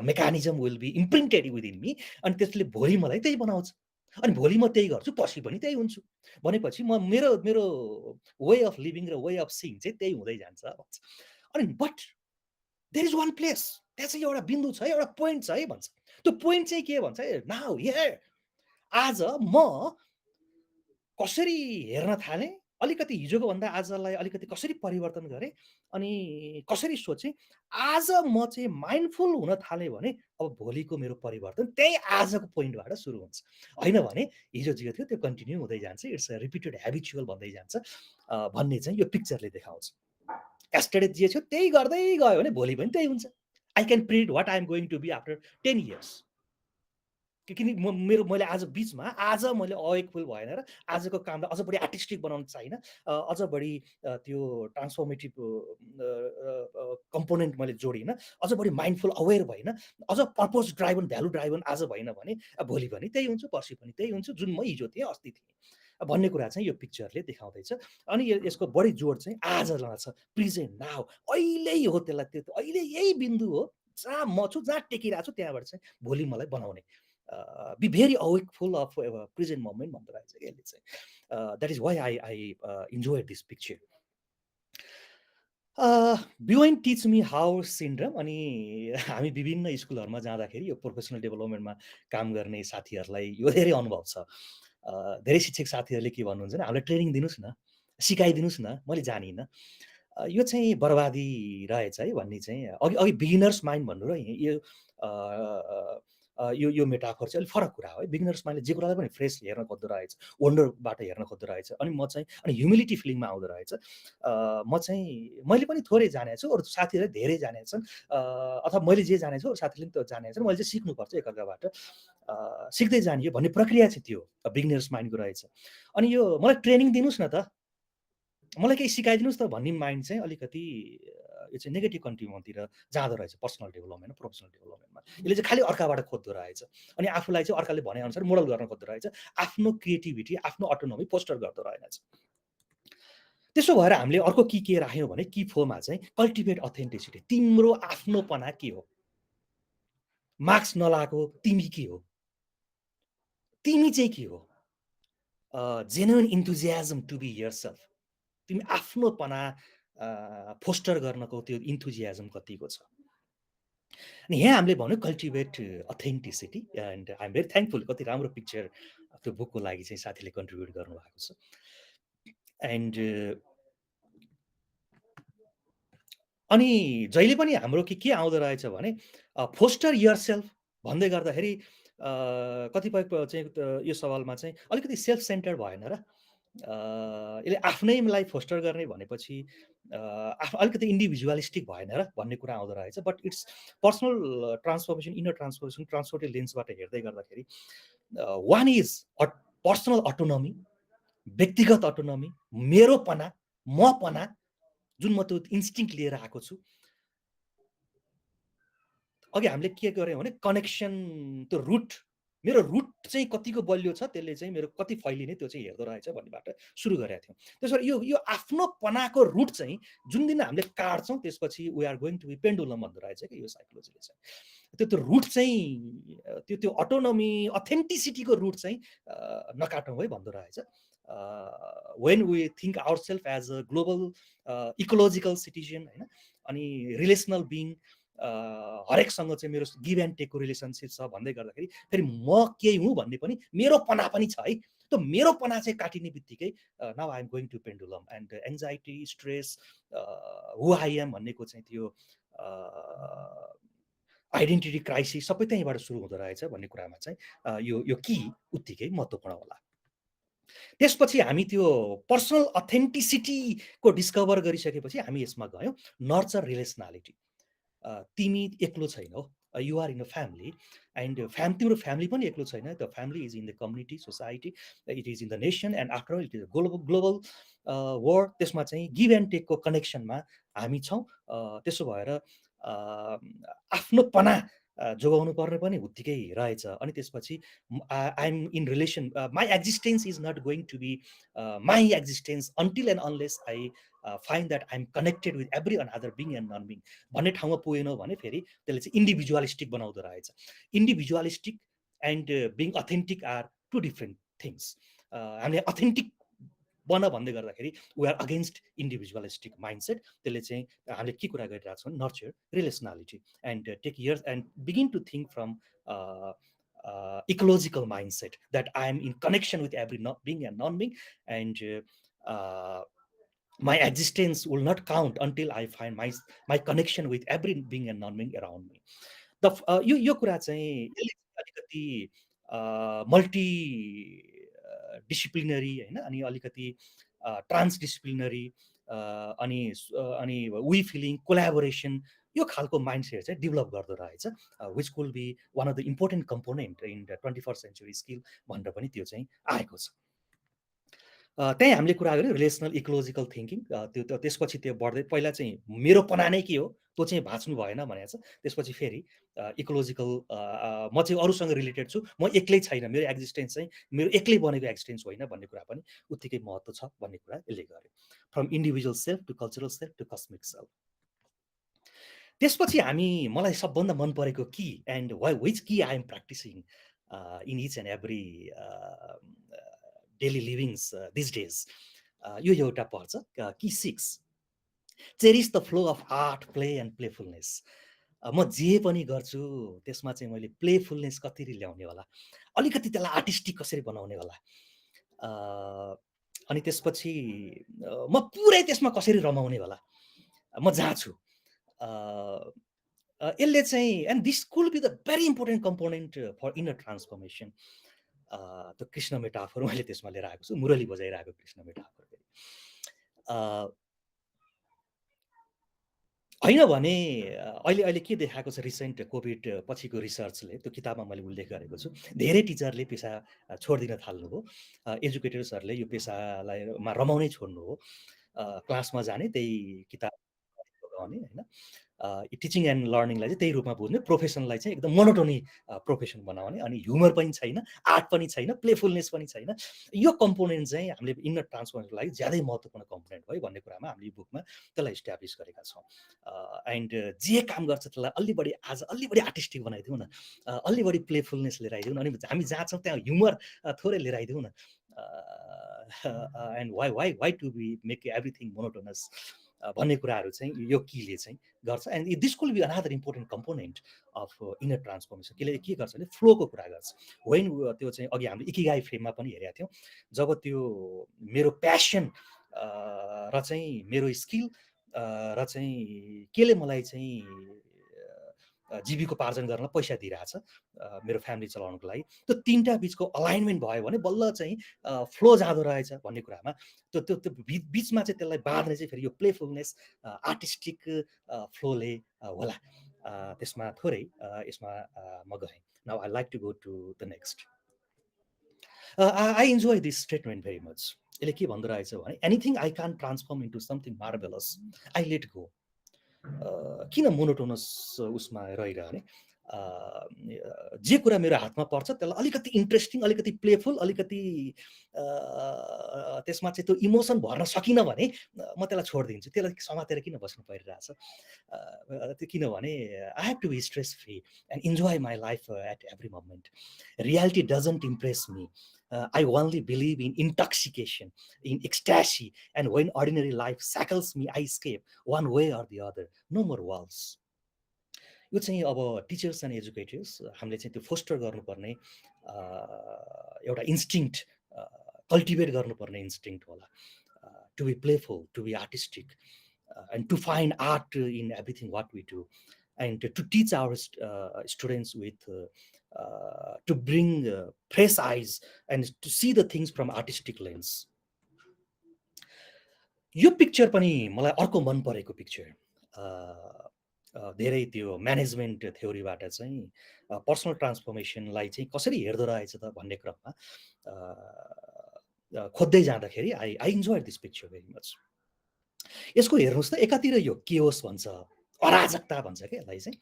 mechanism will be imprinted within me अनि त्यसले भोलि मलाई त्यही बनाउँछ अनि भोलि म त्यही गर्छु पर्सि पनि त्यही हुन्छु भनेपछि म मेरो मेरो वे अफ लिभिङ र वे अफ सिइङ चाहिँ त्यही हुँदै जान्छ भन्छ अनि but there is one place त्यहाँ चाहिँ एउटा बिन्दु छ एउटा पोइन्ट छ है भन्छ त्यो पोइन्ट चाहिँ के भन्छ नाउ हियर आज म कसरी हेर्न थालेँ अलिकति हिजोको भन्दा आजलाई अलिकति कसरी परिवर्तन गरेँ अनि कसरी सोचेँ आज म चाहिँ माइन्डफुल हुन थालेँ भने अब भोलिको मेरो परिवर्तन त्यही आजको पोइन्टबाट सुरु हुन्छ होइन भने हिजो जे थियो त्यो कन्टिन्यू हुँदै जान्छ इट्स रिपिटेड हेबिचुअल भन्दै जान्छ भन्ने चाहिँ यो पिक्चरले देखाउँछ एस्टरडे जे थियो त्यही गर्दै गयो भने भोलि पनि त्यही हुन्छ I can predict what I am going to be after 10 years किन मैले आज बिचमा आज मैले अवेकफुल भएन र आजको कामलाई अझ बढी आर्टिस्टिक बनाउन चाहिन अझ बढी त्यो ट्रान्सफर्मेटिभ कम्पोनेन्ट मैले जोडिनँ अझ बढी माइन्डफुल अवेर भएन अझ पर्पज ड्राइभन भ्यालु ड्राइभन आज भएन भने भोलि पनि त्यही हुन्छु पर्सि पनि त्यही हुन्छु जुन म हिजो थिएँ अस्ति थिएँ भन्ने कुरा चाहिँ यो पिक्चरले देखाउँदैछ अनि यसको बढी जोड चाहिँ आजलाई छ प्रेजेन्ट नाउ अहिले हो त्यसलाई त्यो अहिले यही बिन्दु हो जहाँ म छु जहाँ टेकिरहेको छु त्यहाँबाट चाहिँ भोलि मलाई बनाउने be very awakeful of present moment भन्दो रहेछ कि यसले चाहिँ that is why I enjoy this picture beyond teach me how syndrome अनि हामी विभिन्न स्कुलहरूमा जाँदाखेरि यो प्रोफेसनल डेभलपमेन्टमा काम गर्ने साथीहरूलाई यो धेरै अनुभव छ धेरै शिक्षक साथीहरूले के भन्नुहुन्छ भने हामीलाई ट्रेनिङ दिनुहोस् न सिकाइदिनुहोस् न मैले जानिनँ यो चाहिँ बर्बादी रहेछ है भन्ने चाहिँ अघि बिगिनर्स माइन्ड भन्नु र यो यो मेटाफर चाहिँ अलिक फरक कुरा हो है बिगिनर्स माइन्डले जे कुरालाई पनि फ्रेस हेर्न खोज्दो रहेछ वन्डरबाट हेर्न खोज्दो रहेछ अनि म चाहिँ अनि ह्युमिलिटी फिलिङमा आउँदो रहेछ म चाहिँ मैले पनि थोरै जानेको छु अरू साथीहरूले धेरै जानेका छन् अथवा मैले जे जानेको छु अरू साथीले पनि त्यो जानेको छन् मैले चाहिँ सिक्नुपर्छ एकअर्काबाट सिक्दै जानियो भन्ने प्रक्रिया चाहिँ त्यो बिगिनर्स माइन्डको रहेछ अनि यो मलाई ट्रेनिङ दिनुहोस् न त मलाई केही सिकाइदिनुहोस् त भन्ने माइन्ड चाहिँ अलिकति यो चाहिँ नेगेटिभ कन्ट्रिब्युटतिर जाँदो रहेछ पर्सनल डेभलपमेन्ट प्रोफेसनल डेभलपमेन्टमा यसले चाहिँ खालि अर्काबाट खोज्दो रहेछ अनि आफूलाई चाहिँ अर्काले भनेअनुसार मोडल गर्न खोज्दो रहेछ आफ्नो क्रिएटिभिटी आफ्नो अटोनोमी पोस्टर गर्दो रहेछ त्यसो भएर हामीले अर्को के राख्यौँ भने की फोरमा चाहिँ कल्टिभेट अथेन्टिसिटी तिम्रो आफ्नोपना के हो मार्क्स नलाएको तिमी के हो तिमी चाहिँ के हो genuine enthusiasm to be yourself तिमी आफ्नोपना फोस्टर गर्नको त्यो इन्थुजियाजम कतिको छ अनि यहाँ हामीले भन्यो cultivate authenticity and I am very thankful कति राम्रो पिक्चर त्यो बुकको लागि चाहिँ साथीले कन्ट्रिब्युट गर्नुभएको छ एन्ड अनि जहिले पनि हाम्रो के आउँदो रहेछ भने फोस्टर योरसेल्फ भन्दै गर्दाखेरि कतिपय चाहिँ यो सवालमा चाहिँ अलिकति सेल्फ सेन्टर्ड भएन र यसले आफ्नैलाई फोस्टर गर्ने भनेपछि अलिकति इन्डिभिजुअलिस्टिक भएन र भन्ने कुरा आउँदो रहेछ but it's personal transformation inner transformation transformative लेन्सबाट हेर्दै गर्दाखेरि वान इज पर्सनल अटोनोमी व्यक्तिगत अटोनोमी मेरोपना मपना जुन म त्यो इन्स्टिङ्क्ट लिएर आएको छु अघि हामीले के गर्यौँ भने कनेक्सन त्यो रुट मेरो रुट चाहिँ कतिको बलियो छ त्यसले चाहिँ मेरो कति फैलिने त्यो चाहिँ हेर्दो रहेछ भन्नेबाट सुरु गरेका थियौँ त्यसो भएर यो आफ्नोपनाको रुट चाहिँ जुन दिन हामीले काट्छौँ त्यसपछि we are going to be pendulum भन्दो रहेछ कि यो साइकोलोजीले चाहिँ त्यो रुट चाहिँ त्यो अटोनोमी अथेन्टिसिटीको रुट चाहिँ नकाटौँ है भन्दो रहेछ when we think ourselves as a global ecological citizen हैन अनि रिलेसनल बिङ हरेकसँग चाहिँ मेरो गिभ एन्ड टेकको रिलेसनसिप छ भन्दै गर्दाखेरि फेरि म केही हुँ भन्ने पनि मेरोपना पनि छ है त्यो मेरोपना चाहिँ काटिने बित्तिकै now I am going to pendulum and anxiety stress who I am भन्नेको चाहिँ त्यो आइडेन्टिटी क्राइसिस सबै त्यहीँबाट सुरु हुँदो रहेछ भन्ने कुरामा चाहिँ यो कि उत्तिकै महत्त्वपूर्ण होला त्यसपछि हामी त्यो पर्सनल अथेन्टिसिटीको डिस्कभर गरिसकेपछि हामी यसमा गयौँ नर्चर रिलेसनालिटी तिमी एक्लो छैनौ you are in a family, and तिम्रो family पनि एक्लो छैन, the family is in the community, society, it is in the nation, and after all it is a global world. त्यसमा चाहिँ गिभ एन्ड टेकको कनेक्सनमा हामी छौँ। त्यसो भएर आफ्नो पना जोगाउनु पर्ने पनि उत्तिकै रहेछ। अनि त्यसपछि I am in relation, my existence is not going to be my existence until and unless I find that I am connected with every another being and non being भन्ने ठाउँमा पुगेनौँ भने फेरि त्यसले चाहिँ इन्डिभिजुअलिस्टिक बनाउँदो रहेछ। Individualistic and being authentic are two different things. हामीले authentic बन भन्दै गर्दाखेरि we are against individualistic mindset. त्यसले चाहिँ हामीले के कुरा गरिरहेको छौँ, nurture relationality and take years and begin to think from ecological mindset that I am in connection with every being and non-being, and my existence will not count until I find my connection with every being and non-being around me. यो कुरा चाहिँ अलिकति multi disciplinary होइन, अनि अलिकति ट्रान्सडिसिप्लिनरी, अनि we feeling collaboration, यो खालको माइन्डसेट चाहिँ डेभलप गर्दो रहेछ, which could be one of the important component in the 21st century skill भनेर पनि त्यो चाहिँ आएको छ। त्यही हामीले कुरा गऱ्यौँ रिलेसनल इकोलोजिकल थिङ्किङ। त्यो त्यसपछि त्यो बढ्दै पहिला चाहिँ मेरो पना नै के हो त्यो चाहिँ भाँच्नु भएन भनेको छ। त्यसपछि फेरि इकोलोजिकल म चाहिँ अरूसँग रिलेटेड छु, म एक्लै छैन, मेरो एक्जिस्टेन्स चाहिँ मेरो एक्लै बनेको एक्जिस्टेन्स होइन भन्ने कुरा पनि उत्तिकै महत्त्व छ भन्ने कुरा यसले गर्यो। From individual self to cultural self to cosmic self. त्यसपछि हामी मलाई सबभन्दा मन परेको key and which key I am practising in each and every daily livings this days, यो एउटा पर्छ key 6, cherish the flow of art, play and playfulness. म जे पनि गर्छु त्यसमा चाहिँ मैले प्लेफुलनेस कसरी ल्याउने होला, अलिकति त्यसलाई आर्टिस्टिक कसरी बनाउने होला, अनि त्यसपछि म पुरै त्यसमा कसरी रमाउने होला, म जहाँ छु। यसले चाहिँ and this could be the very important component for inner transformation. त्यो कृष्ण मेटाफर मैले त्यसमा लिएर आएको छु, मुरली बजाइरहेको कृष्ण मेटाफर। होइन भने अहिले के देखाएको छ, रिसेन्ट कोभिड पछिको रिसर्चले, त्यो किताबमा मैले उल्लेख गरेको छु, धेरै टिचरले पेसा छोडिदिन थाल्नु हो, एजुकेटर्सहरूले यो पेसालाई रमाउनै छोड्नु हो, क्लासमा जाने त्यही किताब गर्ने होइन, टिचिङ एन्ड लर्निङलाई चाहिँ त्यही रूपमा बुझ्ने, प्रोफेसनलाई चाहिँ एकदम मोनोटोनी प्रोफेसन बनाउने, अनि ह्युमर पनि छैन, आर्ट पनि छैन, प्लेफुलनेस पनि छैन। यो कम्पोनेन्ट चाहिँ हामीले इनर ट्रान्सफर्मेसनको लागि ज्यादै महत्त्वपूर्ण कम्पोनेन्ट भयो भन्ने कुरामा हामीले बुकमा त्यसलाई इस्ट्याब्लिस गरेका छौँ। एन्ड जे काम गर्छ त्यसलाई अलि बढी आर्टिस्टिक बनाइदिउँ न, अलि बढी प्लेफुलनेस लिएर आइदिउँ न, अनि हामी जहाँ छौँ त्यहाँ ह्युमर थोरै लिएर आइदिउँ न। And why to be make everything monotonous भन्ने कुराहरू चाहिँ यो कीले चाहिँ गर्छ। And this could be another important component of inner transformation. किले के गर्छ भने फ्लोको कुरा गर्छ। वेन त्यो चाहिँ अघि हामीले इकिगाई फ्रेममा पनि हेरेका थियौँ, जब त्यो मेरो प्यासन र चाहिँ मेरो स्किल र चाहिँ केले मलाई चाहिँ जीविकोपार्जन गर्न पैसा दिइरहेछ मेरो फ्यामिली चलाउनको लागि, त्यो तिनवटा बिचको अलाइनमेन्ट भयो भने बल्ल चाहिँ फ्लो जाँदो रहेछ भन्ने कुरामा त्यो बिचमा चाहिँ त्यसलाई बाँध्ने चाहिँ फेरि यो प्लेफुलनेस आर्टिस्टिक फ्लोले होला। त्यसमा थोरै यसमा म गएँ। Now I like to go to the next. I enjoy this statement very much. यसले के भन्दो रहेछ भने anything I can transform into something marvellous, I let go. किन मोनोटोनस उसमा रहिरहने, जे कुरा मेरो हातमा पर्छ त्यसलाई अलिकति इन्ट्रेस्टिङ, अलिकति प्लेफुल, अलिकति त्यसमा चाहिँ त्यो इमोसन भर्न सकिनँ भने म त्यसलाई छोडिदिन्छु। त्यसलाई समातेर किन बस्नु परिरहेछ, त्यो किनभने I have to be stress free and enjoy my life at every moment. Reality doesn't impress me, I only believe in intoxication, in ecstasy, and when ordinary life shackles me, I escape one way or the other. No more walls. यो चाहिँ अब teachers and educators हामीले चाहिँ त्यो poster गर्नुपर्ने एउटा इन्स्टिङ्क्ट, cultivate गर्नुपर्ने instinct होला, to be playful, to be artistic, and to find art in everything what we do, and to teach our students with to bring fresh eyes and to see the things from artistic lens. यो picture पनि मलाई अर्को मन परेको picture, धेरै त्यो management थ्योरीबाट चाहिँ personal ट्रान्सफर्मेसनलाई चाहिँ कसरी हेर्दो रहेछ त भन्ने क्रममा खोज्दै जाँदाखेरि I I enjoy this picture very much. यसको हेर्नुहोस् त, एकातिर यो केओस भन्छ, अराजकता भन्छ क्या यसलाई चाहिँ,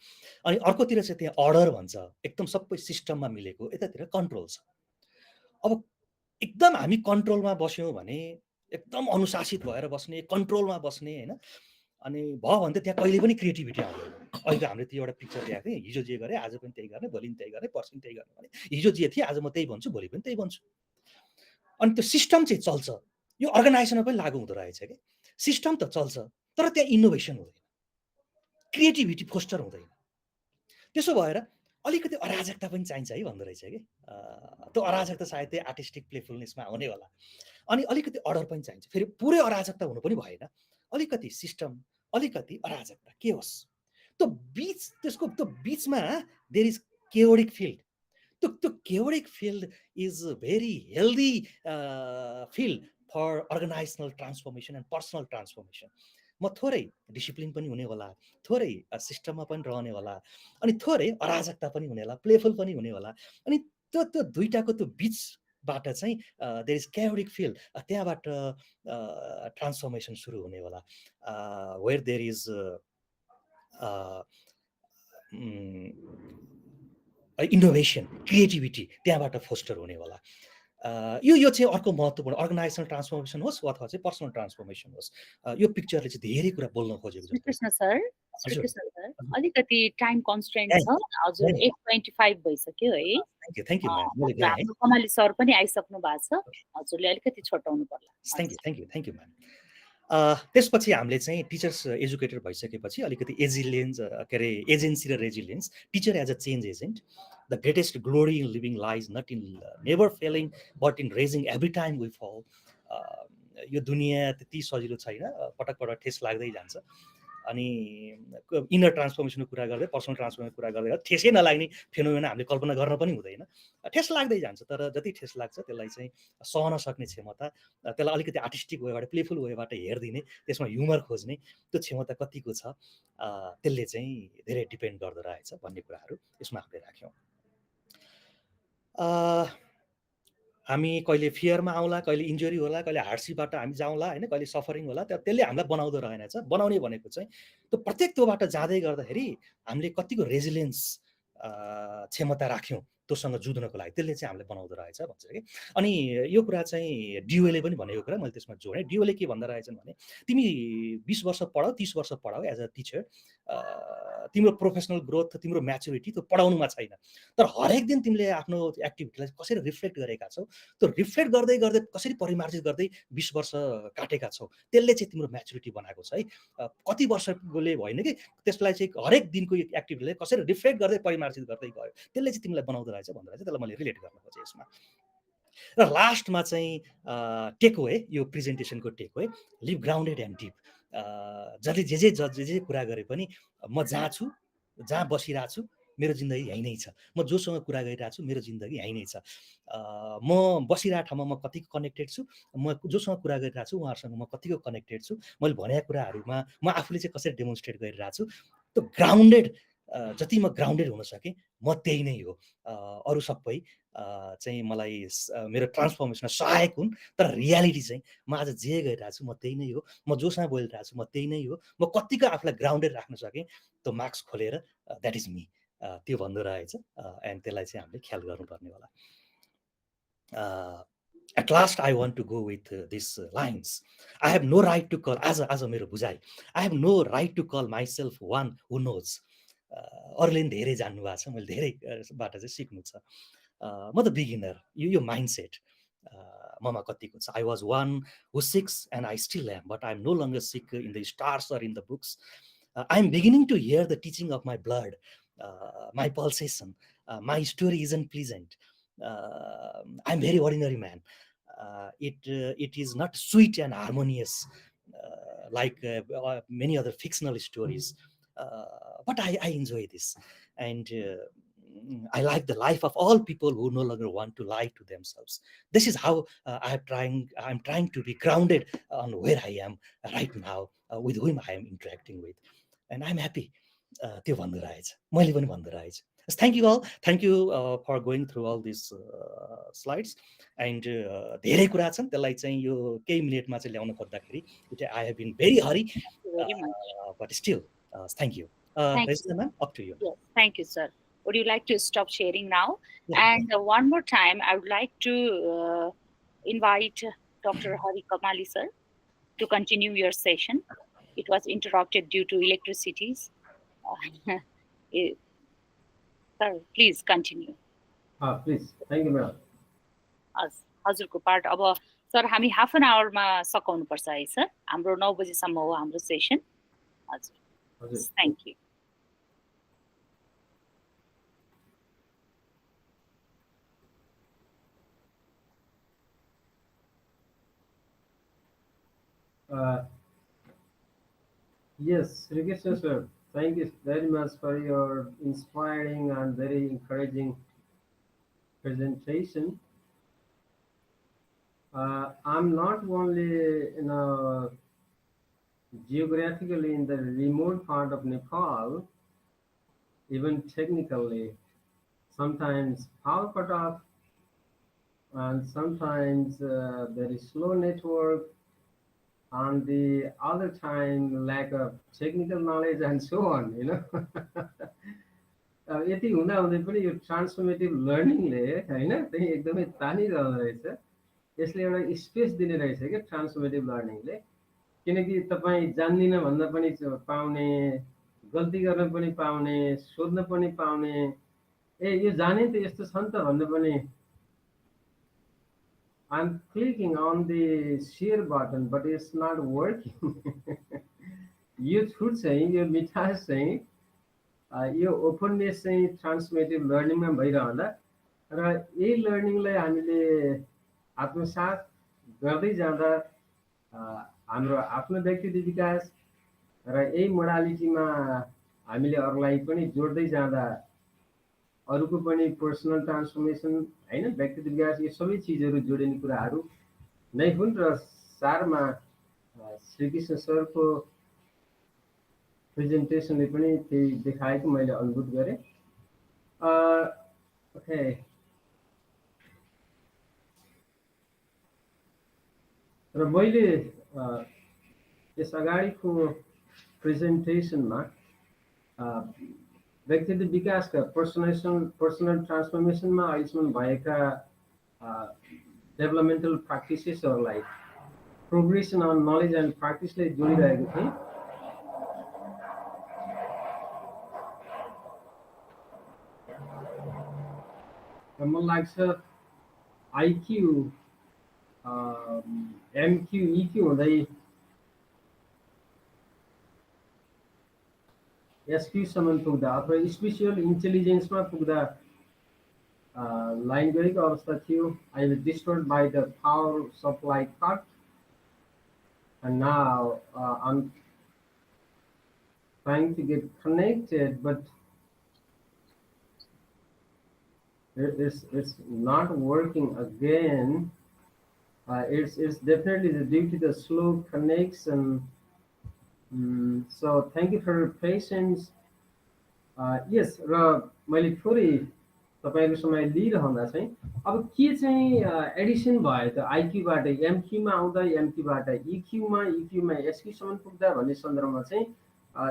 अनि अर्कोतिर चाहिँ त्यहाँ अर्डर भन्छ, एकदम सबै सिस्टममा मिलेको, यतातिर कन्ट्रोल छ। अब एकदम हामी कन्ट्रोलमा बस्यौँ भने, एकदम अनुशासित भएर बस्ने, कन्ट्रोलमा बस्ने होइन, अनि भयो भने त त्यहाँ कहिले पनि क्रिएटिभिटी आउँदैन। अहिले हामीले त्यो एउटा पिक्चर देखाएको थिएँ, हिजो जे गरेँ आज पनि त्यही गर्ने, भोलि पनि त्यही गर्ने, पर्सि पनि त्यही गर्ने भने, हिजो जे थिएँ आज म त्यही भन्छु, भोलि पनि त्यही भन्छु। अनि त्यो सिस्टम चाहिँ चल्छ। यो अर्गनाइजेसनमा पनि लागु हुँदो रहेछ कि सिस्टम त चल्छ तर त्यहाँ इनोभेसन हुँदैन, क्रिएटिभिटी फोस्टर हुँदैन। त्यसो भएर अलिकति अराजकता पनि चाहिन्छ है भन्दो रहेछ कि त्यो अराजकता सायद त्यही आर्टिस्टिक प्लेफुलनेसमा आउने होला। अनि अलिकति अर्डर पनि चाहिन्छ, फेरि पुरै अराजकता हुनु पनि भएन, अलिकति सिस्टम, अलिकति अराजकता के होस्, त्यो बिच, त्यसको त्यो बिचमा देयर इज केओडिक फिल्ड। त्यो chaotic field is very healthy field for organisational transformation and personal transformation. म थोरै डिसिप्लिन पनि हुने होला, थोरै सिस्टममा पनि रहने होला, अनि थोरै अराजकता पनि हुने होला, प्लेफुल पनि हुने होला, अनि त्यो त्यो दुइटाको त्यो बिचबाट चाहिँ देयर इज केओडिक फिल्ड, त्यहाँबाट ट्रान्सफर्मेसन सुरु हुने होला, where there is innovation, creativity त्यहाँबाट फोस्टर हुने होला। यो चाहिँ अर्को महत्त्वपूर्ण अर्गनाइजेसनल ट्रान्सफर्मेसन होस् अथवा चाहिँ पर्सनल ट्रान्सफर्मेसन होस्, यो पिक्चरले चाहिँ धेरै कुरा बोल्न खोजेको जस्तो। श्रीकृष्ण सर, अलिकति टाइम कन्स्ट्रेन्ट छ हजुर, 8:25 भइसक्यो है। थ्याङ्क यू म्याम, हाम्रो कमाली सर पनि आइसक्नु भएको छ, हजुरले अलिकति छोटाउनु पर्ला। Thank you ma'am. त्यसपछि हामीले चाहिँ टिचर्स एजुकेटर भइसकेपछि अलिकति एजिलियन्स, के अरे एजेन्सी र resilience, teacher as a change agent, the greatest glory in living lies not in never failing but in rising every time we fall. यो दुनियाँ त्यति सजिलो छैन, पटक पटक ठेस लाग्दै जान्छ, अनि इनर ट्रान्सफर्मेसनको कुरा गर्दै पर्सनल ट्रान्सफर्मेसनको कुरा गर्दै ठेसै नलाग्ने फेनोमेना हामीले कल्पना गर्न पनि हुँदैन, ठेस लाग्दै जान्छ, तर जति ठेस लाग्छ त्यसलाई चाहिँ सहन सक्ने क्षमता, त्यसलाई अलिकति आर्टिस्टिक वेबाट, प्लेफुल वेबाट हेरिदिने, त्यसमा ह्युमर खोज्ने त्यो क्षमता कतिको छ, त्यसले चाहिँ धेरै डिपेन्ड गर्दो रहेछ भन्ने कुराहरू यसमा हामीले राख्यौँ। हामी कहिले फियरमा आउँला, कहिले इन्जुरी होला, कहिले हार्डसिपबाट हामी जाउँला होइन, कहिले सफरिङ होला, त्यसले हामीलाई बनाउँदो रहेनछ। बनाउने भनेको चाहिँ त्यो प्रत्येक त्योबाट जाँदै गर्दाखेरि हामीले कतिको रेजिलियन्स क्षमता राख्यौँ त्योसँग जुझ्नको लागि, त्यसले चाहिँ हामीलाई बनाउँदो रहेछ भन्छ कि। अनि यो कुरा चाहिँ डिओले पनि भनेको कुरा मैले त्यसमा जोडेँ। डिओले के भन्दो रहेछन् भने, तिमी 20 वर्ष पढाऊ, 30 वर्ष पढाऊ एज अ टिचर, तिम्रो प्रोफेसनल ग्रोथ, तिम्रो म्याच्युरिटी त्यो पढाउनुमा छैन, तर हरेक दिन तिमीले आफ्नो एक्टिभिटीलाई कसरी रिफ्लेक्ट गरेका छौ, त्यो रिफ्लेक्ट गर्दै गर्दै कसरी परिमार्जित गर्दै 20 वर्ष काटेका छौ, त्यसले चाहिँ तिम्रो म्याच्युरिटी बनाएको छ है। कति वर्षले होइन कि, त्यसलाई चाहिँ हरेक दिनको एक्टिभिटीलाई कसरी रिफ्लेक्ट गर्दै परिमार्जित गर्दै गयो, त्यसले चाहिँ तिमीलाई बनाउँदो रहेछ भन्दा रहेछ। त्यसलाई मैले रिलेट गर्न खोजेँ यसमा। र लास्टमा चाहिँ टेक वे, यो प्रेजेन्टेसनको take away, live grounded and deep. जसले जे कुरा गरे पनि म जहाँ छु, जहाँ बसिरहेको छु, मेरो जिन्दगी यहीँ नै छ, म जोसँग कुरा गरिरहेको छु मेरो जिन्दगी यहीँ नै छ, म बसिरहेको ठाउँमा म कतिको कनेक्टेड छु, म जोसँग कुरा गरिरहेको छु उहाँहरूसँग म कतिको कनेक्टेड छु, मैले भनेका कुराहरूमा म आफूले चाहिँ कसरी डेमोन्स्ट्रेट गरिरहेको छु, त्यो ग्राउन्डेड, जति म ग्राउन्डेड हुन सकेँ म त्यही नै हो। अरू सबै चाहिँ मलाई मेरो ट्रान्सफर्मेसनमा सहायक हुन्, तर रियालिटी चाहिँ म आज जे गरिरहेको छु म त्यही नै हो, म जोसँग बोलिरहेको छु म त्यही नै हो, म कतिको आफूलाई ग्राउन्डेड राख्न सकेँ त्यो मार्क्स खोलेर द्याट इज मी, त्यो भन्दो रहेछ। एन्ड त्यसलाई चाहिँ हामीले ख्याल गर्नुपर्ने होला। At last, I want to go with these lines. I have no right to call, as a मेरो बुझाइ, I have no right to call myself one who knows. अरूले पनि धेरै जान्नु भएको छ, मैले धेरैबाट चाहिँ सिक्नु छ। म त बिगिनर, यो माइन्डसेट ममा कतिको छ। I was one who seeks and I still am, but I'm no longer seek in the stars or in the books. I'm beginning to hear the teaching of my blood, my pulsation. My story isn't pleasant. I'm very ordinary man. It is not sweet and harmonious like many other fictional stories, but I enjoy this, and I like the life of all people who no longer want to lie to themselves. This is how I'm trying to be grounded on where I am right now, with whom I am interacting with, and I'm happy. त्यो भन्दो रहेछ, मैले पनि भन्दो रहेछ। Thank you all, thank you for going through all this slides. एन्ड धेरै कुरा छन्, त्यसलाई चाहिँ यो केही मिनटमा चाहिँ ल्याउन खोज्दाखेरि it I have been very hurry, very much. But still thank you. Thank you. Regina ma'am, up to you. Yes, thank you, sir. Would you like to stop sharing now? Yeah. And one more time, I would like to invite Dr. Hari Kamali, sir, to continue your session. It was interrupted due to electricities. Eh, sir, please continue. Please. Thank you, madam. हजुरको part अब sir हामी half an आवरमा सकाउनुपर्छ है sir, हाम्रो 9 बजीसम्म हो हाम्रो session. हजुर, thank you. Yes, Sri Krishna sir, thank you very much for your inspiring and very encouraging presentation. I'm not only geographically in the remote part of Nepal, even technically, sometimes power cut off and sometimes very slow network, and the other time lack of technical knowledge and so on, यति हुँदा हुँदै पनि यो transformative लर्निङले होइन चाहिँ एकदमै तानिरहँदो रहेछ। यसले एउटा स्पेस दिने रहेछ क्या ट्रान्सफर्मेटिभ लर्निङले, किनकि तपाईँ जान्दिनँ भन्न पनि पाउने, गल्ती गर्न पनि पाउने, सोध्न पनि पाउने, ए यो जाने त यस्तो छ नि त भन्नु पनि। I'm clicking on the share button, but it's not working. यो छुट चाहिँ, यो मिठास चाहिँ, यो ओपननेस चाहिँ ट्रान्सफर्मेटिभ लर्निङमा भइरहँदा र यही लर्निङलाई हामीले आत्मसात गर्दै जाँदा हाम्रो आफ्नो व्यक्तित्व विकास र यही मोडालिटीमा हामीले अरूलाई पनि जोड्दै जाँदा अरूको पनि पर्सनल ट्रान्सफर्मेसन होइन, व्यक्तित्व विकास, यो सबै चिजहरू जोडिने कुराहरू नै हुन्। र सारमा श्रीकृष्ण सरको प्रेजेन्टेसनले पनि त्यही देखाएको मैले अनुभूत गरेँ। ओके, र मैले यस अगाडिको प्रेजेन्टेसनमा व्यक्तित्व विकासका पर्सनल ट्रान्सफर्मेसनमा अहिलेसम्म भएका डेभलपमेन्टल प्र्याक्टिसेसहरूलाई प्रोग्रेसन अन नलेज एन्ड प्र्याक्टिसले जोडिरहेको थिएँ। मलाई लाग्छ आइक्यू, एमक्यू, इक्यू हुँदै एसक्यूसम्म पुग्दा अथवा स्पेसियल इन्टेलिजेन्समा पुग्दा लाइन गएको अवस्था थियो। I was disturb by the power supply cut and now I'm trying to get connected, but it's not working again. It's definitely due to the slow connection. So thank you for your patience. Yes, र मैले थोरै तपाईहरु समय लिइरहँदा चाहिँ अब के चाहिँ Edison भयो त आइक्यूबाट एमक्यूमा आउँदा, एमक्यूबाट इक्यूमा, इक्यूमा एसक्यूसम्म पुग्दा भन्ने सन्दर्भमा चाहिँ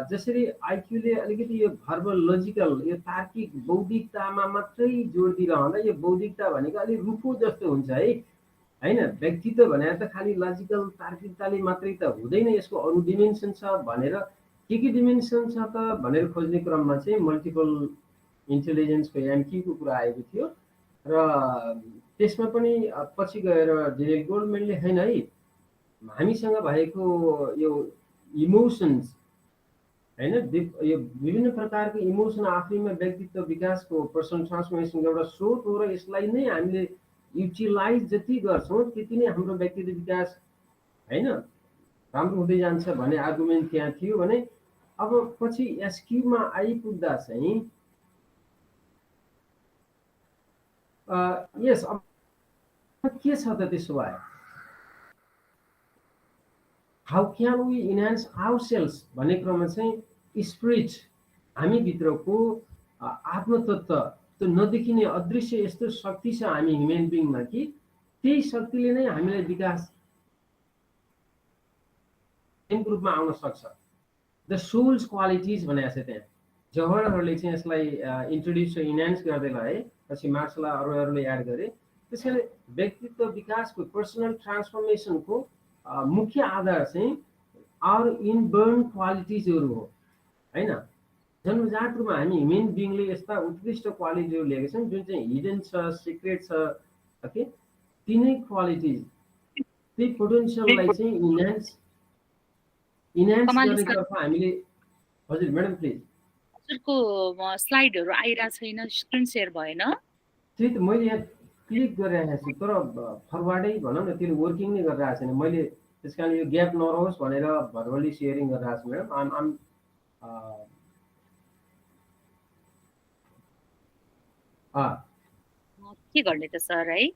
जसरी आइक्यूले अलिकति यो भर्बल लजिकल यो तार्किक बौद्धिकतामा मात्रै जोड दिइरहँदा यो बौद्धिकता भनेको अलि रुखो जस्तो हुन्छ है हैन। व्यक्तित्व भने त खालि लजिकल तार्किकताले मात्रै त हुँदैन, यसको अरु डिमेन्सन छ भनेर के डिमेन्सन छ त भनेर खोज्ने क्रममा चाहिँ मल्टिपल इन्टेलिजेन्सको एमक्यूको कुरा आएको थियो। र त्यसमा पनि पछि गएर डेनियल गोल्डम्यानले हैन है हामीसँग भएको यो इमोसन्स हैन, यो विभिन्न प्रकारको इमोसन आफैमा व्यक्तित्व विकासको पर्सनल ट्रान्सफर्मेसनको एउटा स्रोत हो र यसलाई नै हामीले युटिलाइज जति गर्छौं त्यति नै हाम्रो व्यक्तित्व विकास हैन राम्रो हुँदै जान्छ भन्ने आर्गुमेन्ट त्यहाँ थियो भने अब पछि एसक्यूमा आइपुग्दा चाहिँ यस अब के छ त त्यसो भए how can we enhance ourselves भन्ने क्रममा चाहिँ स्पिरिट हामी भित्रको आत्मतत्व त्यो नदेखिने अदृश्य यस्तो शक्ति छ हामी ह्युमन बिङमा कि त्यही शक्तिले नै हामीलाई विकास रूपमा आउन सक्छ। द सोल्स क्वालिटिज भनेको छ त्यहाँ जवाहरहरूले चाहिँ यसलाई इन्ट्रोड्युस इन्हान्स गर्दै है, पछि मार्क्सलाई अरूहरूले एड गरे। त्यसैले व्यक्तित्व विकासको पर्सनल ट्रान्सफर्मेसनको मुख्य आधार चाहिँ आवर इनबर्न क्वालिटिजहरू हो हैन। जन्मजात रूपमा हामी ह्युमन बिङले यस्ता उत्कृष्ट क्वालिटीहरू लिएका छौँ जुन चाहिँ हिडन छ, सिक्रेट छ, ओके। तिनै क्वालिटिज त्यही पोटेन्सियललाई चाहिँ इन्हान्स कमाली सर गर्नेतर्फ हामीले। हजुर म्याडम प्लिज। हजुरको स्लाइडहरू आइरहेको छैन, स्क्रिन सेयर भएन। त्यही त मैले यहाँ क्लिक गरिरहेको छु तर फरवार्डै भनौँ न त्यसले वर्किङ नै गरिरहेको छैन। मैले त्यस कारण यो ग्याप नरहोस् भनेर भर्बली सेयरिङ गरिरहेको छु म्याडम। आम के गर्ने त सर है?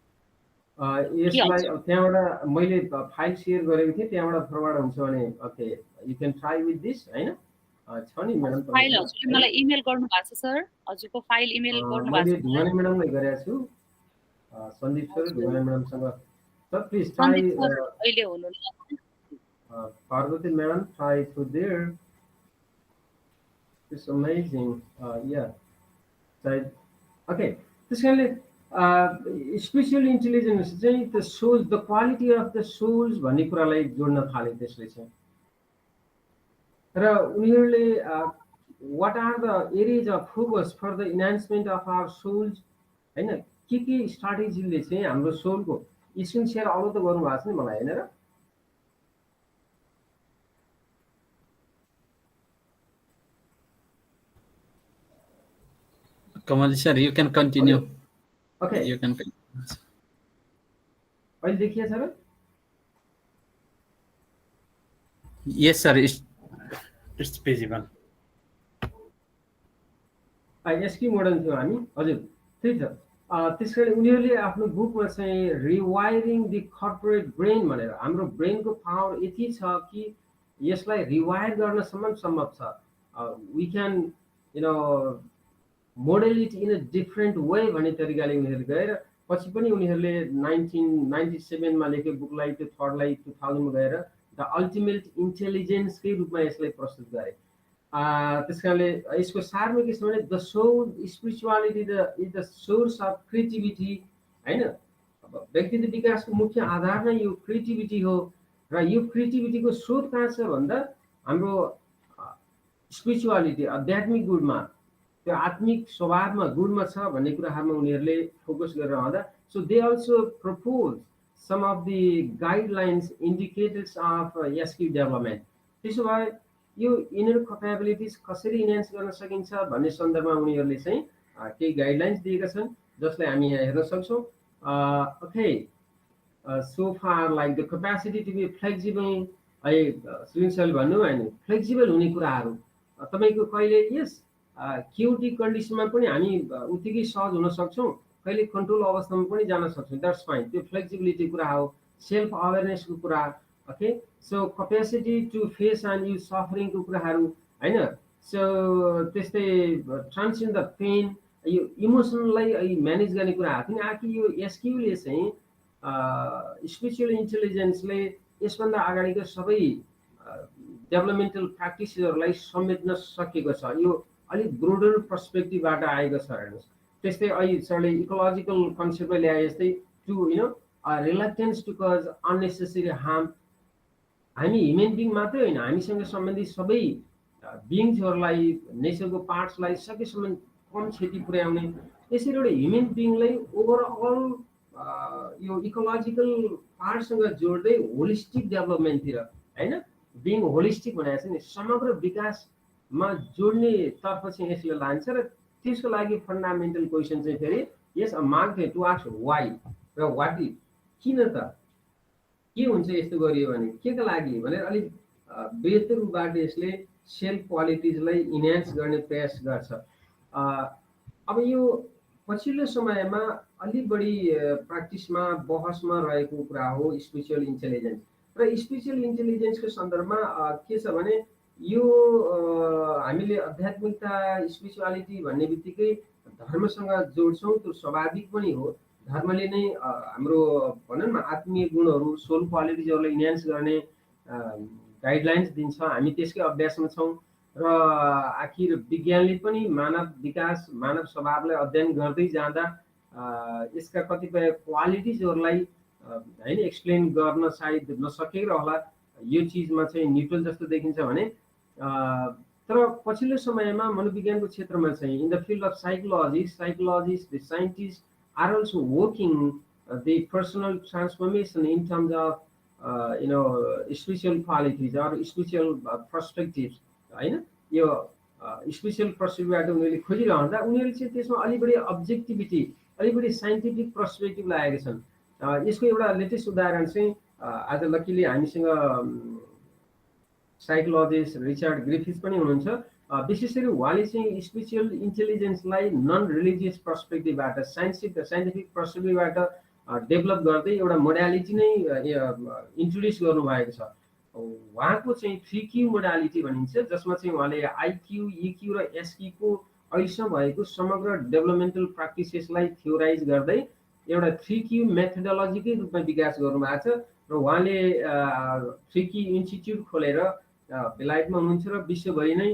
यसलाई त्यहाँबाट मैले फाइल सेयर गरेको थिएँ, त्यहाँबाट फरवार्ड हुन्छ भने okay you can try with this हैन। छ नि म्याडम फाइल हजुरले मलाई इमेल गर्नु भएको छ सर? हजुरको फाइल इमेल गर्नु भएको छ? मैले ढुङ्गाने म्याडमलाई गरेको छु, सन्दीप सर ढुङ्गाने म्याडमसँग। सर प्लिज ट्राई अहिले हुनु Parvati madam try through there. It's amazing या सायद ओके। त्यस कारणले स्पेसियल इन्टेलिजेन्स चाहिँ the souls the quality of the souls भन्ने कुरालाई जोड्न थाले त्यसले चाहिँ। र उनीहरूले what are the areas of focus for the enhancement of our souls हैन। के स्ट्राटेजीले चाहिँ हाम्रो सोलको स्क्रिन सेयर अलो त गर्नु भएको छ नि मलाई हैन र? Kamali sir, you can continue. Okay. You can continue. अहिले देखिए sir? Yes sir, it's visible. SQ model थियो हामी। हजुर त्यही त। त्यसकारण उनीहरूले आफ्नो बुकमा चाहिँ रिवायरिङ द कर्पोरेट ब्रेन भनेर हाम्रो ब्रेनको पावर यति छ कि यसलाई रिवायर गर्नसम्म सम्भव छ। We can you know model it in a different way भन्ने तरिकाले उनीहरू गएर पछि पनि उनीहरूले 1997 मा लेखेको बुकलाई त्यो थर्डलाई 2000 मा गएर द अल्टिमेट इन्टेलिजेन्सकै रूपमा यसलाई प्रस्तुत गरे। त्यस कारणले यसको सारमा के छ भने the soul spirituality is the source of creativity हैन। अब व्यक्तित्व विकासको मुख्य आधार नै यो क्रिएटिभिटी हो र यो क्रिएटिभिटीको स्रोत कहाँ छ भन्दा हाम्रो स्पिरिचुअलिटी आध्यात्मिक गुणमा त्यो आत्मिक स्वभावमा गुणमा छ भन्ने कुराहरुमा उनीहरूले फोकस गरेर आउँदा। So they also propose some of the guidelines indicators of SQ development. त्यसो भए यो इनर क्यापेबिलिटिज कसरी इन्हान्स गर्न सकिन्छ भन्ने सन्दर्भमा उनीहरूले चाहिँ केही गाइडलाइन्स दिएका छन् जसलाई हामी यहाँ हेर्न सक्छौँ। Okay so far like the capacity to be flexible है। श्रीले भन्नु हैन फ्लेक्सिबल हुने कुराहरू तपाईको कहिले यस क्युटी कन्डिसनमा पनि हामी उत्तिकै सहज हुन सक्छौँ, कहिले कन्ट्रोल अवस्थामा पनि जान सक्छौँ। That's fine. त्यो फ्लेक्सिबिलिटी कुरा हो, सेल्फ अवेरनेसको कुरा। Okay so capacity to face and use सफरिङको कुराहरू हैन। सो त्यस्तै ट्रान्सेन्ड द पेन यो इमोसनलाई म्यानेज गर्ने कुराहरू पनि आकि यो एसक्यूले चाहिँ स्पिरिचुअल इन्टेलिजेन्सले यसभन्दा अगाडिको सबै डेभलपमेन्टल प्र्याक्टिसहरूलाई समेट्न सकेको छ। यो अलिक ब्रोडर पर्सपेक्टिभबाट आएको छ हेर्नुहोस्। त्यस्तै अहिले सरले इकोलोजिकल कन्सेप्टमा ल्याए जस्तै to you know reluctance to cause unnecessary harm. हामी ह्युमन बिङ मात्रै होइन, हामीसँग सम्बन्धित सबै बिङ्सहरूलाई नेचरको पार्ट्सलाई सकेसम्म कम क्षति पुर्याउने यसरी एउटा ह्युमन बिङलाई ओभरअल यो इकोलोजिकल पार्टसँग जोड्दै होलिस्टिक डेभलपमेन्टतिर हैन। बिङ होलिस्टिक भनेको छ नि समग्र विकासमा जोड्ने तर्फ चाहिँ यसले लान्छ। र त्यसको लागि फन्डामेन्टल क्वेसन चाहिँ फेरि यस मार्क टु आस्क वाइ र वाट इज किन त के हुन्छ यस्तो गरियो भने के का लागि भनेर अलिक बेहतर रूपबाट यसले सेल्फ क्वालिटिजलाई इन्हान्स गर्ने प्रयास गर्छ। अब यो पछिल्लो समयमा अलि बढी प्र्याक्टिसमा बहसमा रहेको कुरा हो स्पिरिचुअल इन्टेलिजेन्स। र स्पिरिचुअल इन्टेलिजेन्सको सन्दर्भमा के छ भने यो हामीले आध्यात्मिकता स्पिरिचुअलिटी भन्ने बित्तिकै धर्मसँग जोड्छौँ, त्यो स्वाभाविक पनि हो। धर्मले नै हाम्रो भनौँ न आत्मीय गुणहरू, सोल क्वालिटिजहरूलाई इन्हान्स गर्ने गाइडलाइन्स दिन्छ। हामी त्यसकै अभ्यासमा छौँ र आखिर विज्ञानले पनि मानव विकास, मानव स्वभावलाई अध्ययन गर्दै जाँदा यसका कतिपय क्वालिटिजहरूलाई होइन एक्सप्लेन गर्न सायद नसकेर होला। यो चिजमा चाहिँ न्युट्रल जस्तो देखिन्छ भने तर पछिल्लो समयमा मनोविज्ञानको क्षेत्रमा चाहिँ in the field of psychologist the scientist are also working the personal transformation in terms of spiritual qualities or spiritual perspective होइन। यो स्पिरिचुअल पर्सपेक्टिभबाट उनीहरूले खोजिरहँदा उनीहरूले चाहिँ त्यसमा अलिक बढी अब्जेक्टिभिटी, अलिक बढी साइन्टिफिक पर्सपेक्टिभ लागेका छन्। यसको एउटा लेटेस्ट उदाहरण चाहिँ आज लकिली हामीसँग साइकोलोजिस्ट रिचर्ड ग्रिफिथ पनि हुनुहुन्छ। विशेष गरी उहाँले चाहिँ स्पिरिचुअल इन्टेलिजेन्सलाई नन रिलिजियस पर्सपेक्टिभबाट, साइन्टिफिक पर्सपेक्टिभबाट डेभलप गर्दै एउटा मोडालिटी नै इन्ट्रोड्युस गर्नुभएको छ। उहाँको चाहिँ 3Q मोडालिटी भनिन्छ, जसमा चाहिँ उहाँले IQ, EQ र SQ को अहिलेसम्म भएको समग्र डेभलपमेन्टल प्र्याक्टिसेसलाई थ्योराइज गर्दै एउटा 3Q मेथोडोलोजीकै रूपमा विकास गर्नुभएको छ। र उहाँले 3Q इन्स्टिट्युट खोलेर बेलायतमा हुनुहुन्छ र विश्वभरि नै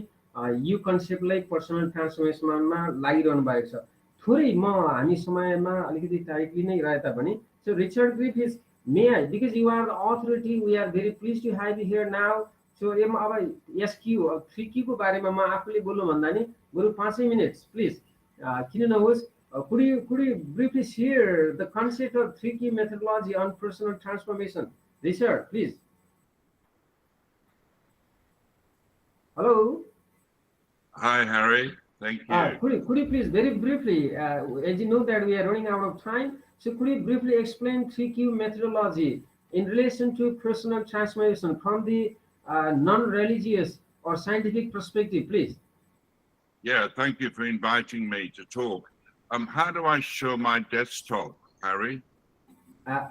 यो कन्सेप्टलाई पर्सनल ट्रान्सफर्मेसनमा लागिरहनु भएको छ। थोरै म हामी समयमा अलिकति टाइटली नै रहे तापनि so Richard Griffith may I because you are the authority, we are very please to have you here now. So यसमा अब SQ 3Q को बारेमा म आफूले बोल्नु भन्दा नि बरु 5 मिनट्स प्लिज किन नहोस्। Could you briefly share the concept of 3Q methodology on personal transformation? Richard, please. Hello. Hi, Harry. Thank you. Could you please very briefly, as you know that we are running out of time, so could you briefly explain 3Q methodology in relation to personal transformation from the non-religious or scientific perspective, please? Yeah, thank you for inviting me to talk. How do I show my desktop, Harry?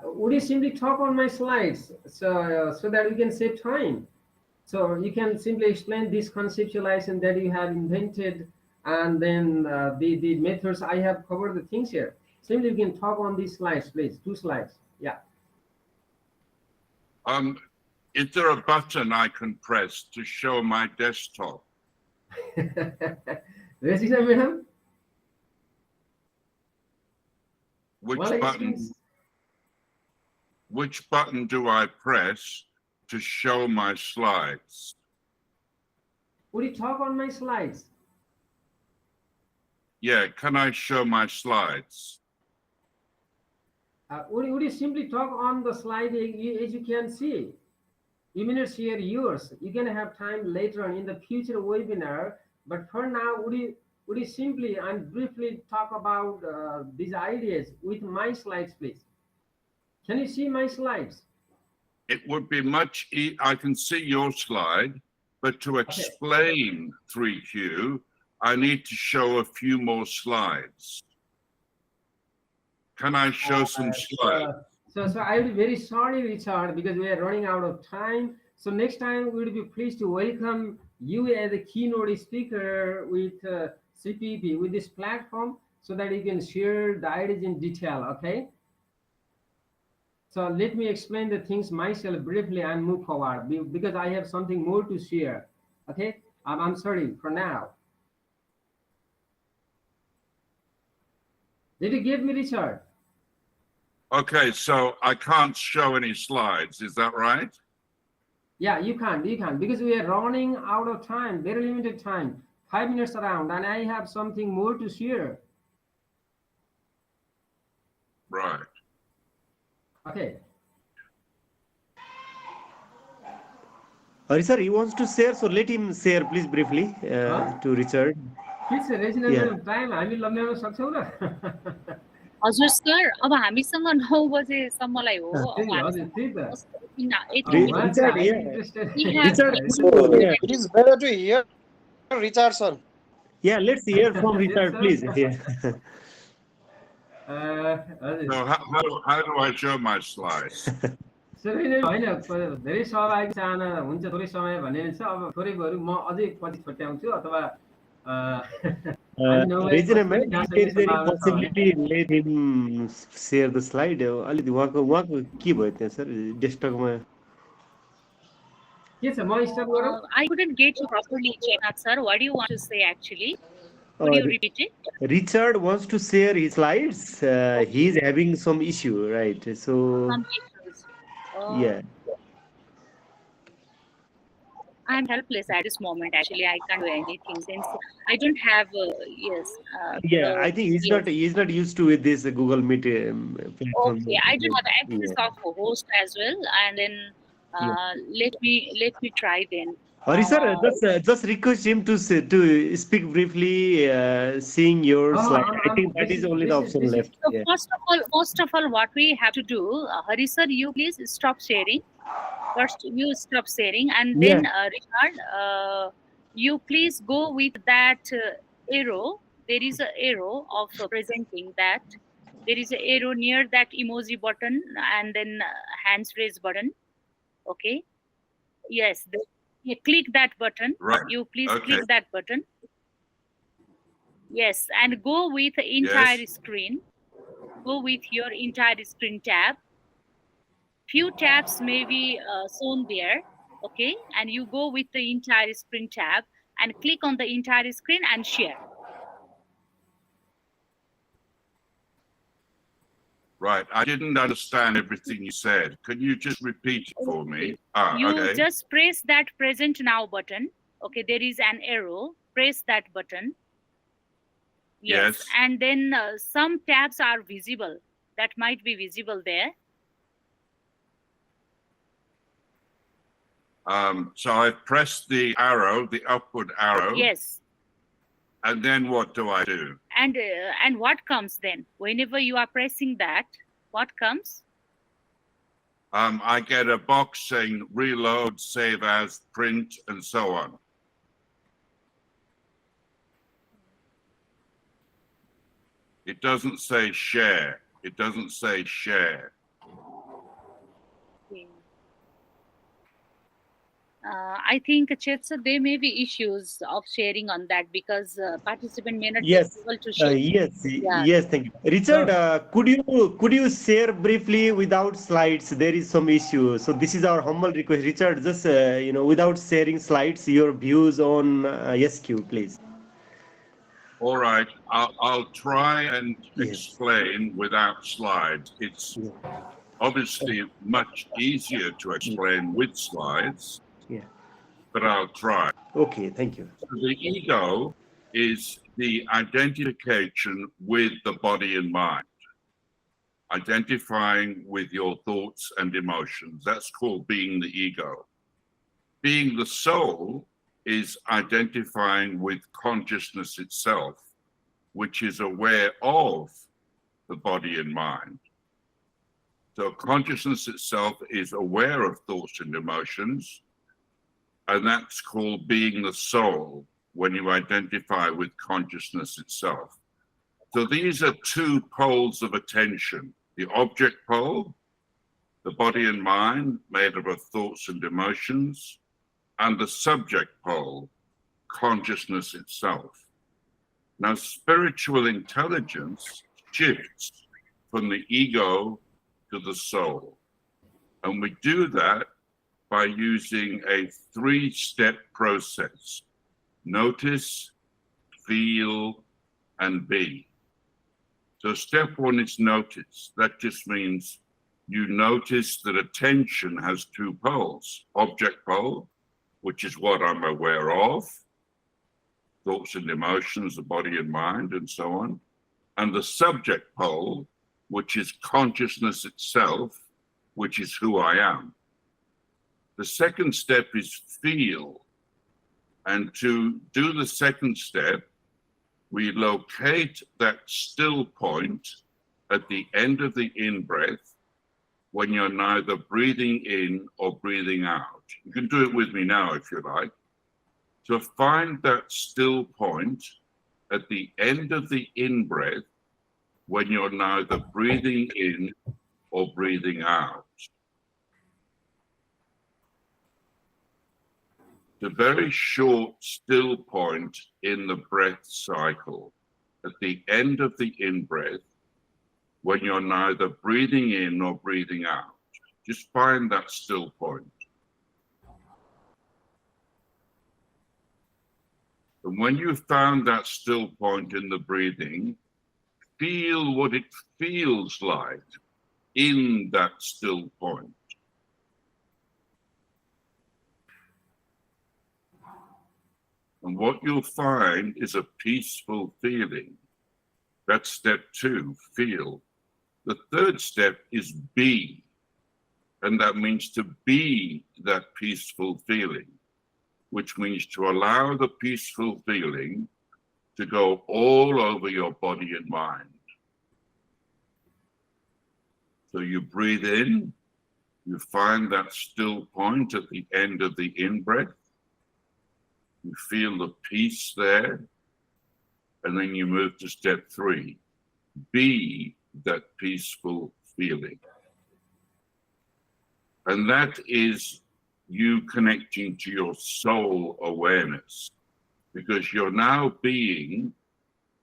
Would you simply talk on my slides so that we can save time? So you can simply explain this conceptualization that you have invented, and then the methods. I have covered the things here. Simply you can talk on these slides, please. 2 slides. Yeah. Is there a button I can press to show my desktop? Resina, madam? Which button do I press to show my slides? Would you talk on my slides? Yeah, can I show my slides? Would you simply talk on the slide as you can see? You may not share yours. You can have time later on in the future webinar, but for now, would you simply and briefly talk about these ideas with my slides, please? Can you see my slides? It would be much easier. I can see your slide, but to explain 3Q, I need to show a few more slides. Can I show some slides? So I'll be very sorry, Richard, because we are running out of time. So next time we'll be pleased to welcome you as a keynote speaker with CPP, with this platform, so that you can share the ideas in detail, okay? So let me explain the things myself briefly and move forward, because I have something more to share, okay? I'm sorry for now. Did you get me, Richard? Okay, so I can't show any slides, is that right? Yeah, you can, because we are running out of time, very limited time, 5 minutes around, and I have something more to share. Right. Okay. Sir, he wants to share, so let him share, please, briefly to Richard. Please, reasonable time, हामी लम्ब्याउन सक्छौँ र? हजुर sir, अब हामीसँग 9 बजेसम्मलाई हो। हजुर, त्यही त। Richard, it is better to hear Richard, sir. Yeah, let's hear from Richard, please. Yeah. So how do I show my slides? सबै नै होइन धेरै सहभागी चाहना हुन्छ थोरै समय भन्ने छ अब थोरै भएर म अझै पछि छुट्याउँछु अथवा हामी Regina नभएपछि पनि ma'am, गाँस if there सक्ने is any सम्भावना छ भने possibility, let him share the slide. अलिकति उहाँको के भयो त्यहाँ सर डेस्कटपमा? के छ म स्टप गरौँ I couldn't get you properly, Jagannath sir. What do you want to say actually? Could you repeat it? Richard wants to share his slides. He is having some issue, right? So Some issues. yeah. I'm helpless at this moment. Actually, I can't do anything since I don't have yes. Yeah, I think he's yes. not used to with this Google Meet platform. Okay, I don't have access Yeah. of a host as well, and then Yeah. let me try then. Hari sir, just request him to speak briefly, seeing your slide. I think that is only the option left. So Yeah. first of all, what we have to do, Hari sir, you please stop sharing. First, you stop sharing, and then Richard, you please go with that arrow. There is an arrow of presenting that. There is an arrow near that emoji button, and then hands raise button. Okay. Yes. You click that button. Right. You please Okay. click that button. Yes, and go with the entire Yes. screen. Go with your entire screen tab. Few tabs may be shown there, okay? And you go with the entire screen tab and click on the entire screen and share. Right. I didn't understand everything you said. Can you just repeat it for me? You Okay. just press that present now button. Okay, there is an arrow. Press that button. Yes. And then some tabs are visible. That might be visible there. So I pressed the arrow, the upward arrow. Yes. And then what do I do? And what comes then? Whenever you are pressing that, what comes? I get a box saying reload, save as, print, and so on. It doesn't say share. It doesn't say share. I think, Chetsa, there may be issues of sharing on that because participant may not Yes. be able to share. Yes, thank you. Richard, could you share briefly without slides? There is some issue. So this is our humble request. Richard, just without sharing slides, your views on SQ, please. All right, I'll try and explain without slides. It's obviously much easier to explain with slides, but I'll try. Okay, thank you. So the ego is the identification with the body and mind, identifying with your thoughts and emotions. That's called being the ego. Being the soul is identifying with consciousness itself, which is aware of the body and mind. So consciousness itself is aware of thoughts and emotions, and that's called being the soul when you identify with consciousness itself. So these are two poles of attention: the object pole, the body and mind made up of thoughts and emotions, and the subject pole, consciousness itself. Now, spiritual intelligence shifts from the ego to the soul. And we do that by using a three-step process: notice, feel, and be. So step one is notice. That just means you notice that attention has two poles: object pole, which is what I'm aware of, thoughts and emotions, the body and mind, and so on, and the subject pole, which is consciousness itself, which is who I am. The second step is feel. And to do the second step, we locate that still point at the end of the in-breath when you're neither breathing in or breathing out. You can do it with me now if you like. So find that still point at the end of the in-breath when you're neither breathing in or breathing out. the very short still point in the breath cycle at the end of the in-breath, when you're neither breathing in nor breathing out. Just find that still point. And when you've found that still point in the breathing, feel what it feels like in that still point. And what you'll find is a peaceful feeling. That's step 2, feel. The third step is be. And that means to be that peaceful feeling, which means to allow the peaceful feeling to go all over your body and mind. So you breathe in, you find that still point at the end of the in-breath. You feel the peace there, and then you move to step 3. Be that peaceful feeling. And that is you connecting to your soul awareness, because you're now being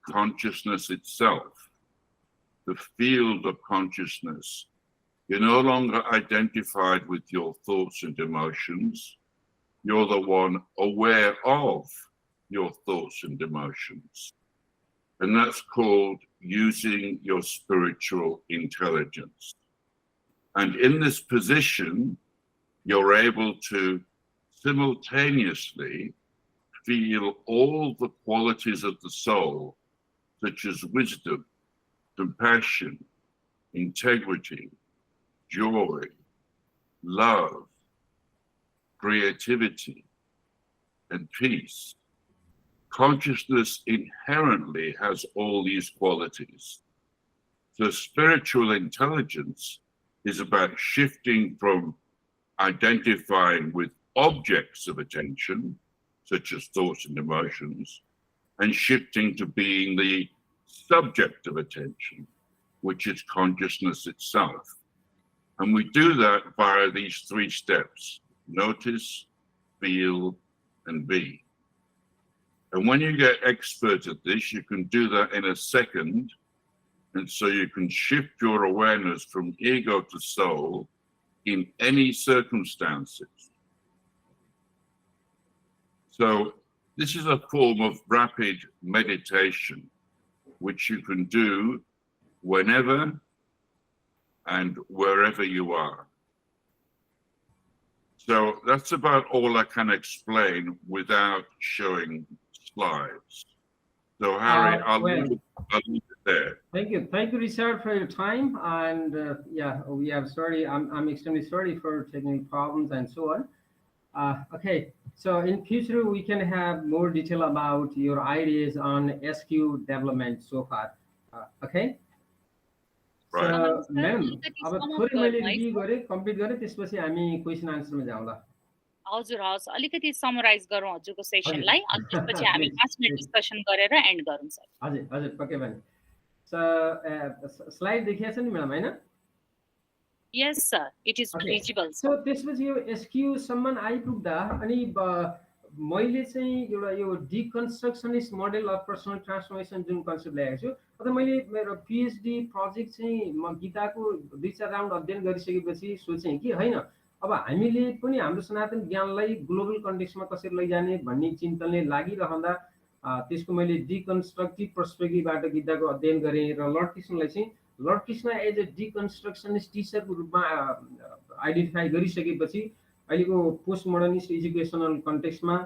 consciousness itself, the field of consciousness. You're no longer identified with your thoughts and emotions. You're the one aware of your thoughts and emotions. And that's called using your spiritual intelligence. And in this position, you're able to simultaneously feel all the qualities of the soul, such as wisdom, compassion, integrity, joy, love, creativity, and peace. Consciousness inherently has all these qualities. So spiritual intelligence is about shifting from identifying with objects of attention, such as thoughts and emotions, and shifting to being the subject of attention, which is consciousness itself. And we do that via these 3 steps: notice, feel, and be. And when you get expert at this, you can do that in a second. And so you can shift your awareness from ego to soul in any circumstances. So this is a form of rapid meditation, which you can do whenever and wherever you are. So that's about all I can explain without showing slides. So Harry, I'll leave it there. Thank you, Richard, for your time. And yeah, we are sorry. I'm extremely sorry for technical problems and so on. Okay, so in future we can have more detail about your ideas on SQ development so far. Okay. Right. So, ma'am, अलिकति अब sum up थोरै मैले गर्नु है review sir। गरेँ, complete गरेँ, त्यसपछि हामी क्वेसन आन्सरमा जाउँला। हजुर हवस्, अलिकति समराइज गरौँ हजुरको सेसनलाई, अनि त्यसपछि हामी Please, 5 मिनट please. डिस्कसन गरेर एन्ड गरौँ सर। हजुर हजुर पक्कै पनि। स्लाइड देखिया छ नि म्याडम, होइन? Yes sir, it is Okay. Visible so sir. त्यसपछि यो एसक्यूसम्म आइपुग्दा अनि मैले चाहिँ एउटा यो deconstructionist model of personal transformation जुन कन्सेप्ट ल्याएको छु, अथवा मैले मेरो पिएचडी प्रोजेक्ट चाहिँ म गीताको 2-4 राउन्ड अध्ययन गरिसकेपछि सोचेँ कि होइन, अब हामीले पनि हाम्रो सनातन ज्ञानलाई ग्लोबल कन्टेक्स्टमा कसरी लैजाने भन्ने चिन्तनले लागिरहँदा त्यसको मैले डिकन्स्ट्रक्टिभ पर्सपेक्टिभबाट गीताको अध्ययन गरेँ र लर्ड कृष्णलाई चाहिँ लर्ड कृष्ण एज ए डिकन्स्ट्रक्सनिस्ट टिचरको रूपमा आइडेन्टिफाई गरिसकेपछि अहिलेको पोस्ट मोडर्निस्ट एजुकेसनल कन्टेक्स्टमा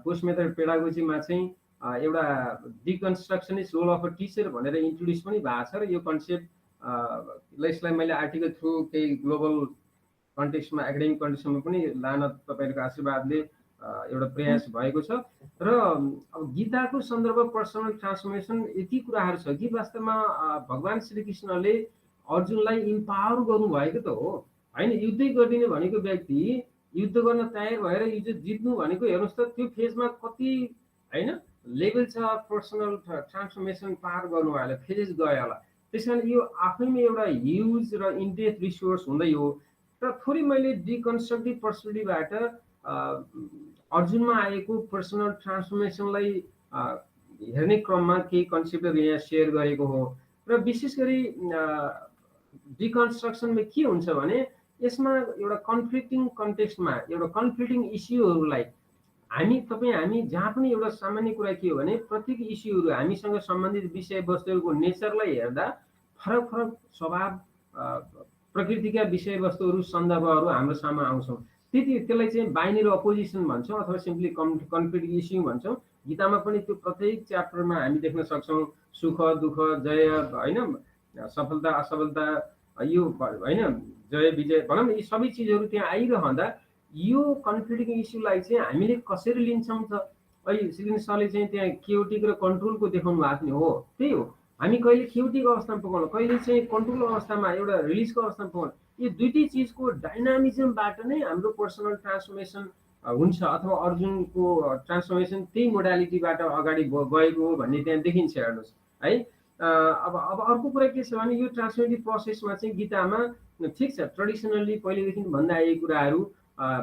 पोस्ट मेथड पेडागोजीमा चाहिँ एउटा डिकन्स्ट्रक्सनिस्ट रोल अफ अ टिचर भनेर इन्ट्रोड्युस पनि भएको छ र यो कन्सेप्ट यसलाई मैले आर्टिकल थ्रु केही ग्लोबल कन्टेक्स्टमा एकाडेमिक कन्टेक्स्टमा पनि लान तपाईँहरूको आशीर्वादले एउटा प्रयास भएको छ। र अब गीताको सन्दर्भ पर्सनल ट्रान्सफर्मेसन यति कुराहरू छ कि वास्तवमा भगवान श्रीकृष्णले अर्जुनलाई इम्पावर गर्नुभएको त हो होइन। युद्धै गरिदिने भनेको व्यक्ति युद्ध गर्न तयार भएर युद्ध जित्नु भनेको हेर्नुहोस् त त्यो फेजमा कति होइन लेभल छ पर्सनल ट्रान्सफर्मेसन पार गर्नुभयो होला, फेजेस गयो होला। त्यस कारण यो आफैमा एउटा ह्युज र इनडेप्थ रिसोर्स हुँदै हो। र थोरै मैले डिकन्स्ट्रक्टिभ पर्सपेक्टिभबाट अर्जुनमा आएको पर्सनल ट्रान्सफर्मेसनलाई हेर्ने क्रममा केही कन्सेप्टहरू यहाँ सेयर गरेको हो। र विशेष गरी डिकन्स्ट्रक्सनमा के हुन्छ भने यसमा एउटा कन्फ्लिक्टिङ कन्टेक्स्टमा एउटा कन्फ्लिक्टिङ इस्युहरूलाई हामी जहाँ पनि एउटा सामान्य कुरा के हो भने प्रत्येक इस्युहरू हामीसँग सम्बन्धित विषयवस्तुहरूको नेचरलाई हेर्दा फरक फरक स्वभाव प्रकृतिका विषयवस्तुहरू सन्दर्भहरू हाम्रो सामु आउँछौँ। त्यसलाई चाहिँ बाइनरी अपोजिसन भन्छौँ अथवा सिम्पली कन्फ्लिक्ट इस्यु भन्छौँ। गीतामा पनि त्यो प्रत्येक च्याप्टरमा हामी देख्न सक्छौँ सुख दुःख जय होइन सफलता असफलता यो होइन जय विजय भनौँ यी सबै चिजहरू त्यहाँ आइरहँदा यो कन्फ्लिक्टिङ इस्युलाई चाहिँ हामीले कसरी लिन्छौँ त? अहिले श्रीन सरले चाहिँ त्यहाँ केओटिक र कन्ट्रोलको देखाउनु भएको नि हो, त्यही हो। हामी कहिले केओटिक अवस्थामा पुगाउनु, कहिले चाहिँ कन्ट्रोल अवस्थामा एउटा रिलिजको अवस्थामा पुगाउनु। यो दुईटै चिजको डाइनामिजमबाट नै हाम्रो पर्सनल ट्रान्सफर्मेसन हुन्छ अथवा अर्जुनको ट्रान्सफर्मेसन त्यही मोडालिटीबाट अगाडि गएको हो भन्ने त्यहाँ देखिन्छ। हेर्नुहोस् है। अब अर्को कुरा के छ भने यो ट्रान्सफर्मेटिभ प्रोसेसमा चाहिँ गीतामा ठिक छ ट्रेडिसनल्ली पहिलेदेखि भन्दै आएको कुराहरू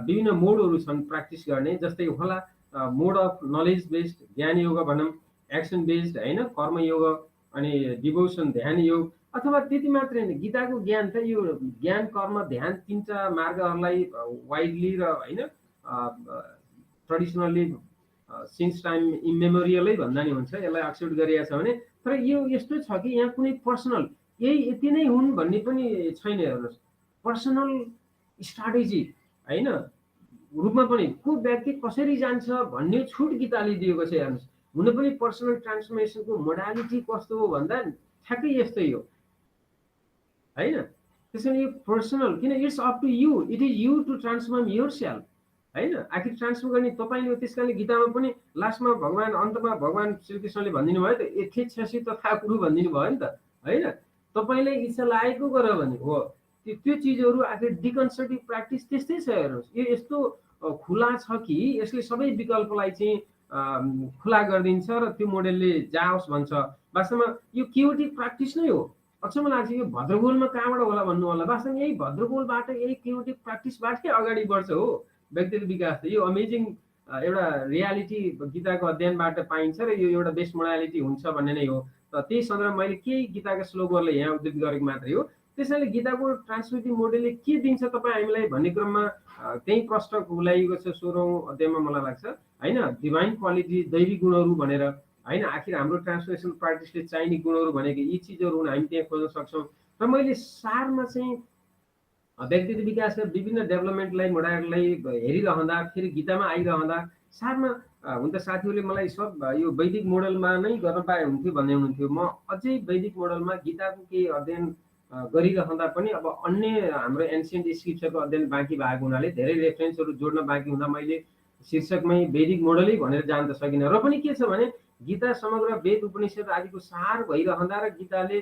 विभिन्न मोडहरू छन् प्र्याक्टिस गर्ने। जस्तै होला मोड अफ नलेज बेस्ड ज्ञान योग भनौँ, एक्सन बेस्ड होइन कर्म योग, अनि डिभोसन ध्यान योग, अथवा त्यति मात्रै होइन गीताको ज्ञान त यो ज्ञान कर्म ध्यान तीनटा मार्गहरूलाई वाइडली र होइन ट्रेडिसनल्ली सिन्स टाइम इमेमोरियलै भन्दा नि हुन्छ यसलाई एक्सेप्ट गरिएको छ भने। तर यो यस्तो छ कि यहाँ कुनै पर्सनल यति नै हुन् भन्ने पनि छैन। हेर्नुहोस् पर्सनल स्ट्राटेजी होइन रूपमा पनि को व्यक्ति कसरी जान्छ भन्ने छुट गीताले दिएको छ। हेर्नुहोस् हुन पनि पर्सनल ट्रान्सफर्मेसनको मोडालिटी कस्तो हो भन्दा ठ्याक्कै यस्तै हो होइन। त्यसैले यो पर्सनल किन it's up to you, it is you to transform your self होइन। आखिर ट्रान्सफर गर्ने तपाईँले। त्यस कारण गीतामा पनि लास्टमा भगवान् अन्तमा भगवान् श्रीकृष्णले भनिदिनु भयो त यथेच्छसि तथा कुरु भनिदिनु भयो नि त होइन। तपाईँले इच्छा लागेको गर भने हो त्यो चिजहरू। आखिर डिकन्स्ट्रक्टिभ प्र्याक्टिस त्यस्तै छ। हेर्नुहोस् यो यस्तो खुला छ कि यसले सबै विकल्पलाई चाहिँ खुला गरिदिन्छ र त्यो मोडेलले जाओस् भन्छ। वास्तवमा यो केओटिक प्र्याक्टिस नै हो। अचम्म लाग्छ यो भद्रगोलमा कहाँबाट होला भन्नु होला, वास्तवमा यही भद्रगोलबाट यही केओटिक प्र्याक्टिसबाटै अगाडि बढ्छ हो व्यक्तिगत विकास। यो अमेजिङ एउटा रियालिटी गीताको अध्ययनबाट पाइन्छ र यो एउटा बेस्ट मोडालिटी हुन्छ भन्ने नै हो। र त्यही सन्दर्भमा मैले केही गीताका श्लोकहरूलाई यहाँ उद्धृत गरेको मात्रै हो। त्यसैले गीताको ट्रान्सफर्मेटिभ मोडेलले के दिन्छ तपाईँ हामीलाई भन्ने क्रममा त्यही प्रश्न खुलाइएको छ 16औं अध्यायमा मलाई लाग्छ होइन। डिभाइन क्वालिटी दैवी गुणहरू भनेर होइन। आखिर हाम्रो ट्रान्सफर्मेसन प्र्याक्टिसले चाहिने गुणहरू भनेको यी चिजहरू हुन्, हामी त्यहाँ खोज्न सक्छौँ। र मैले सारमा चाहिँ व्यक्तिगत विकासका विभिन्न डेभलपमेन्टलाई मोडालिटीलाई हेरिरहँदा फेरि गीतामा आइरहँदा सारमा हुन त साथीहरूले मलाई सब यो वैदिक मोडलमा नै गर्न पाए हुन्थ्यो भन्दै हुनुहुन्थ्यो। म अझै वैदिक मोडलमा गीताको केही अध्ययन गरिरहँदा पनि अब अन्य हाम्रो एन्सियन्ट स्क्रिप्चरको अध्ययन बाँकी भएको हुनाले धेरै रेफरेन्सहरू जोड्न बाँकी हुँदा मैले शीर्षकमै वैदिक मोडलै भनेर जान त सकिनँ। र पनि के छ भने गीता समग्र वेद उपनिषद आदिको सार भइरहँदा र गीताले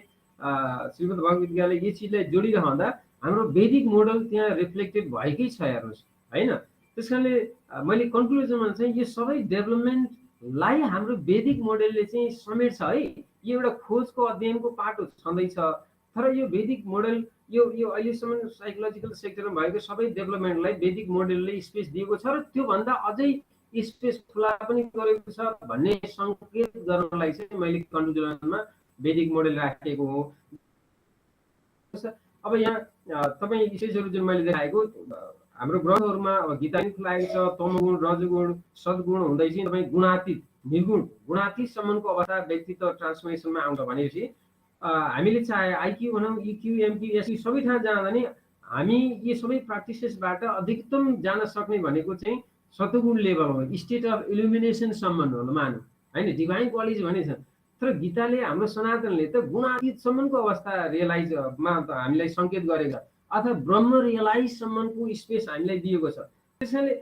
श्रीमद् भगवत गीताले यी चिजलाई जोडिरहँदा हाम्रो वैदिक मोडल त्यहाँ रिफ्लेक्टेड भएकै छ। हेर्नुहोस् होइन। त्यस कारणले मैले कन्क्लुजनमा चाहिँ यो सबै डेभलपमेन्टलाई हाम्रो वैदिक मोडलले चाहिँ समेट्छ है। यो एउटा खोजको अध्ययनको पाटो छँदैछ। तर यो वैदिक मोडल यो अहिलेसम्म साइकोलोजिकल सेक्टरमा भएको सबै डेभलपमेन्टलाई वैदिक मोडलले स्पेस दिएको छ र त्योभन्दा अझै स्पेस खुला पनि गरेको छ भन्ने सङ्केत गर्नलाई चाहिँ मैले कन्क्लुजनमा वैदिक मोडल राखेको हो। अब यहाँ तपाईँ स्टेजहरू जुन मैले देखाएको हाम्रो ग्रहहरूमा अब गीता पनि खुलाएको छ तमोगुण रजोगुण सद्गुण हुँदै चाहिँ तपाईँ गुणातीत निर्गुण गुणातीतसम्मको अवस्था व्यक्तित्व ट्रान्सफर्मेसनमा आउँछ भनेपछि हामीले चाहे आइक्यू भनौँ इक्यू एमक्यू एसक्यू सबै ठाउँ जाँदा नि हामी यी सबै प्र्याक्टिसेसबाट अधिकतम जान सक्ने भनेको चाहिँ सतगुण लेभल हो, स्टेट अफ इल्युमिनेसनसम्म हो मानौँ होइन। डिभाइन क्वालिटी भने छ। तर गीताले हाम्रो सनातनले त गुणातीतसम्मको अवस्था रियलाइजमा हामीलाई सङ्केत गरेको छ अथवा ब्रह्म रियलाइजसम्मको स्पेस हामीलाई दिएको छ। त्यसैले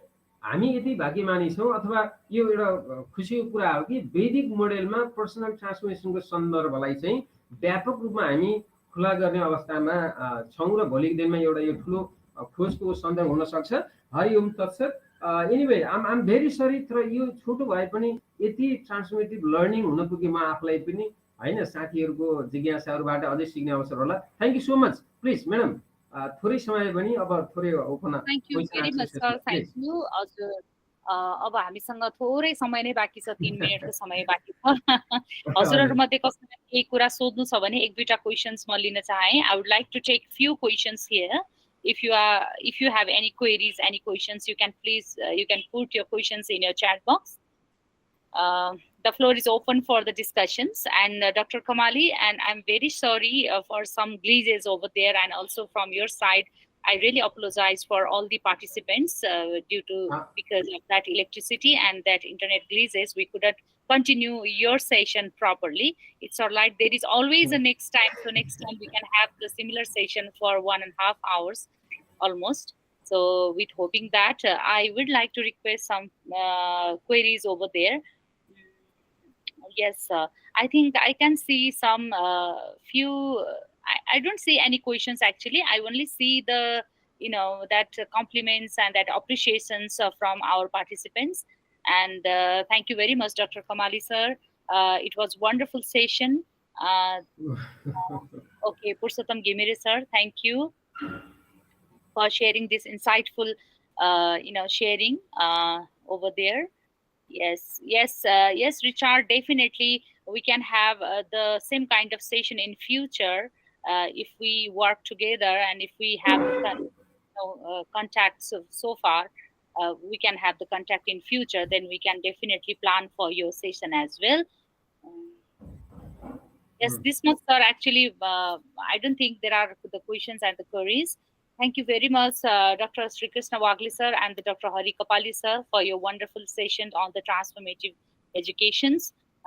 हामी यति भाग्यमानी छौँ अथवा यो एउटा खुसीको कुरा हो कि वैदिक मोडेलमा पर्सनल ट्रान्सफर्मेसनको सन्दर्भलाई चाहिँ व्यापक रूपमा हामी खुला गर्ने अवस्थामा छौँ र भोलिको दिनमा एउटा यो ठुलो खोजको सन्दर्भ हुन सक्छ। हरिओम तत्सत। एनिवे आम भेरी सरी। तर यो छोटो भए पनि यति ट्रान्सफर्मेटिभ लर्निङ हुन पुगे म आफूलाई पनि होइन साथीहरूको जिज्ञासाहरूबाट अझै सिक्ने अवसर होला। Thank you so much. Please madam थोरै समय पनि अब थोरै open thank you very much sir. Thank you. हजुर अब हामीसँग थोरै समय नै बाँकी छ 3 मिनेटको समय बाँकी छ हजुरहरूमध्ये कसैलाई केही कुरा सोध्नु छ भने एक दुईटा क्वेशन्स म लिन चाहे I would like to take few questions here if you have any queries any questions you can please you can put your questions in your chat box the floor is open for the discussions and Dr. Kamali and I'm very sorry for some glitches over there and also from your side I really apologize for all the participants due to because of that electricity and that internet glitches. We couldn't continue your session properly. It's all right. There is always a next time. So next time we can have the similar session for 1.5 hours almost. So with hoping that I would like to request some queries over there. Yes, I think I can see some few. I don't see any questions actually. I only see the that compliments and that appreciations from our participants. And thank you very much, Dr. Kamali sir. It was wonderful session. Okay, Purshotam Gimire sir, thank you for sharing this insightful, sharing over there. Yes, Richard, definitely we can have the same kind of session in future if we work together and if we have contact so far. We can have the contact in future, then we can definitely plan for your session as well. Yes, this much, sir. Actually, I don't think there are the questions and the queries. Thank you very much, Dr. Sri Krishna Wagle sir and the Dr. Hari Kapali sir for your wonderful session on the transformative educations.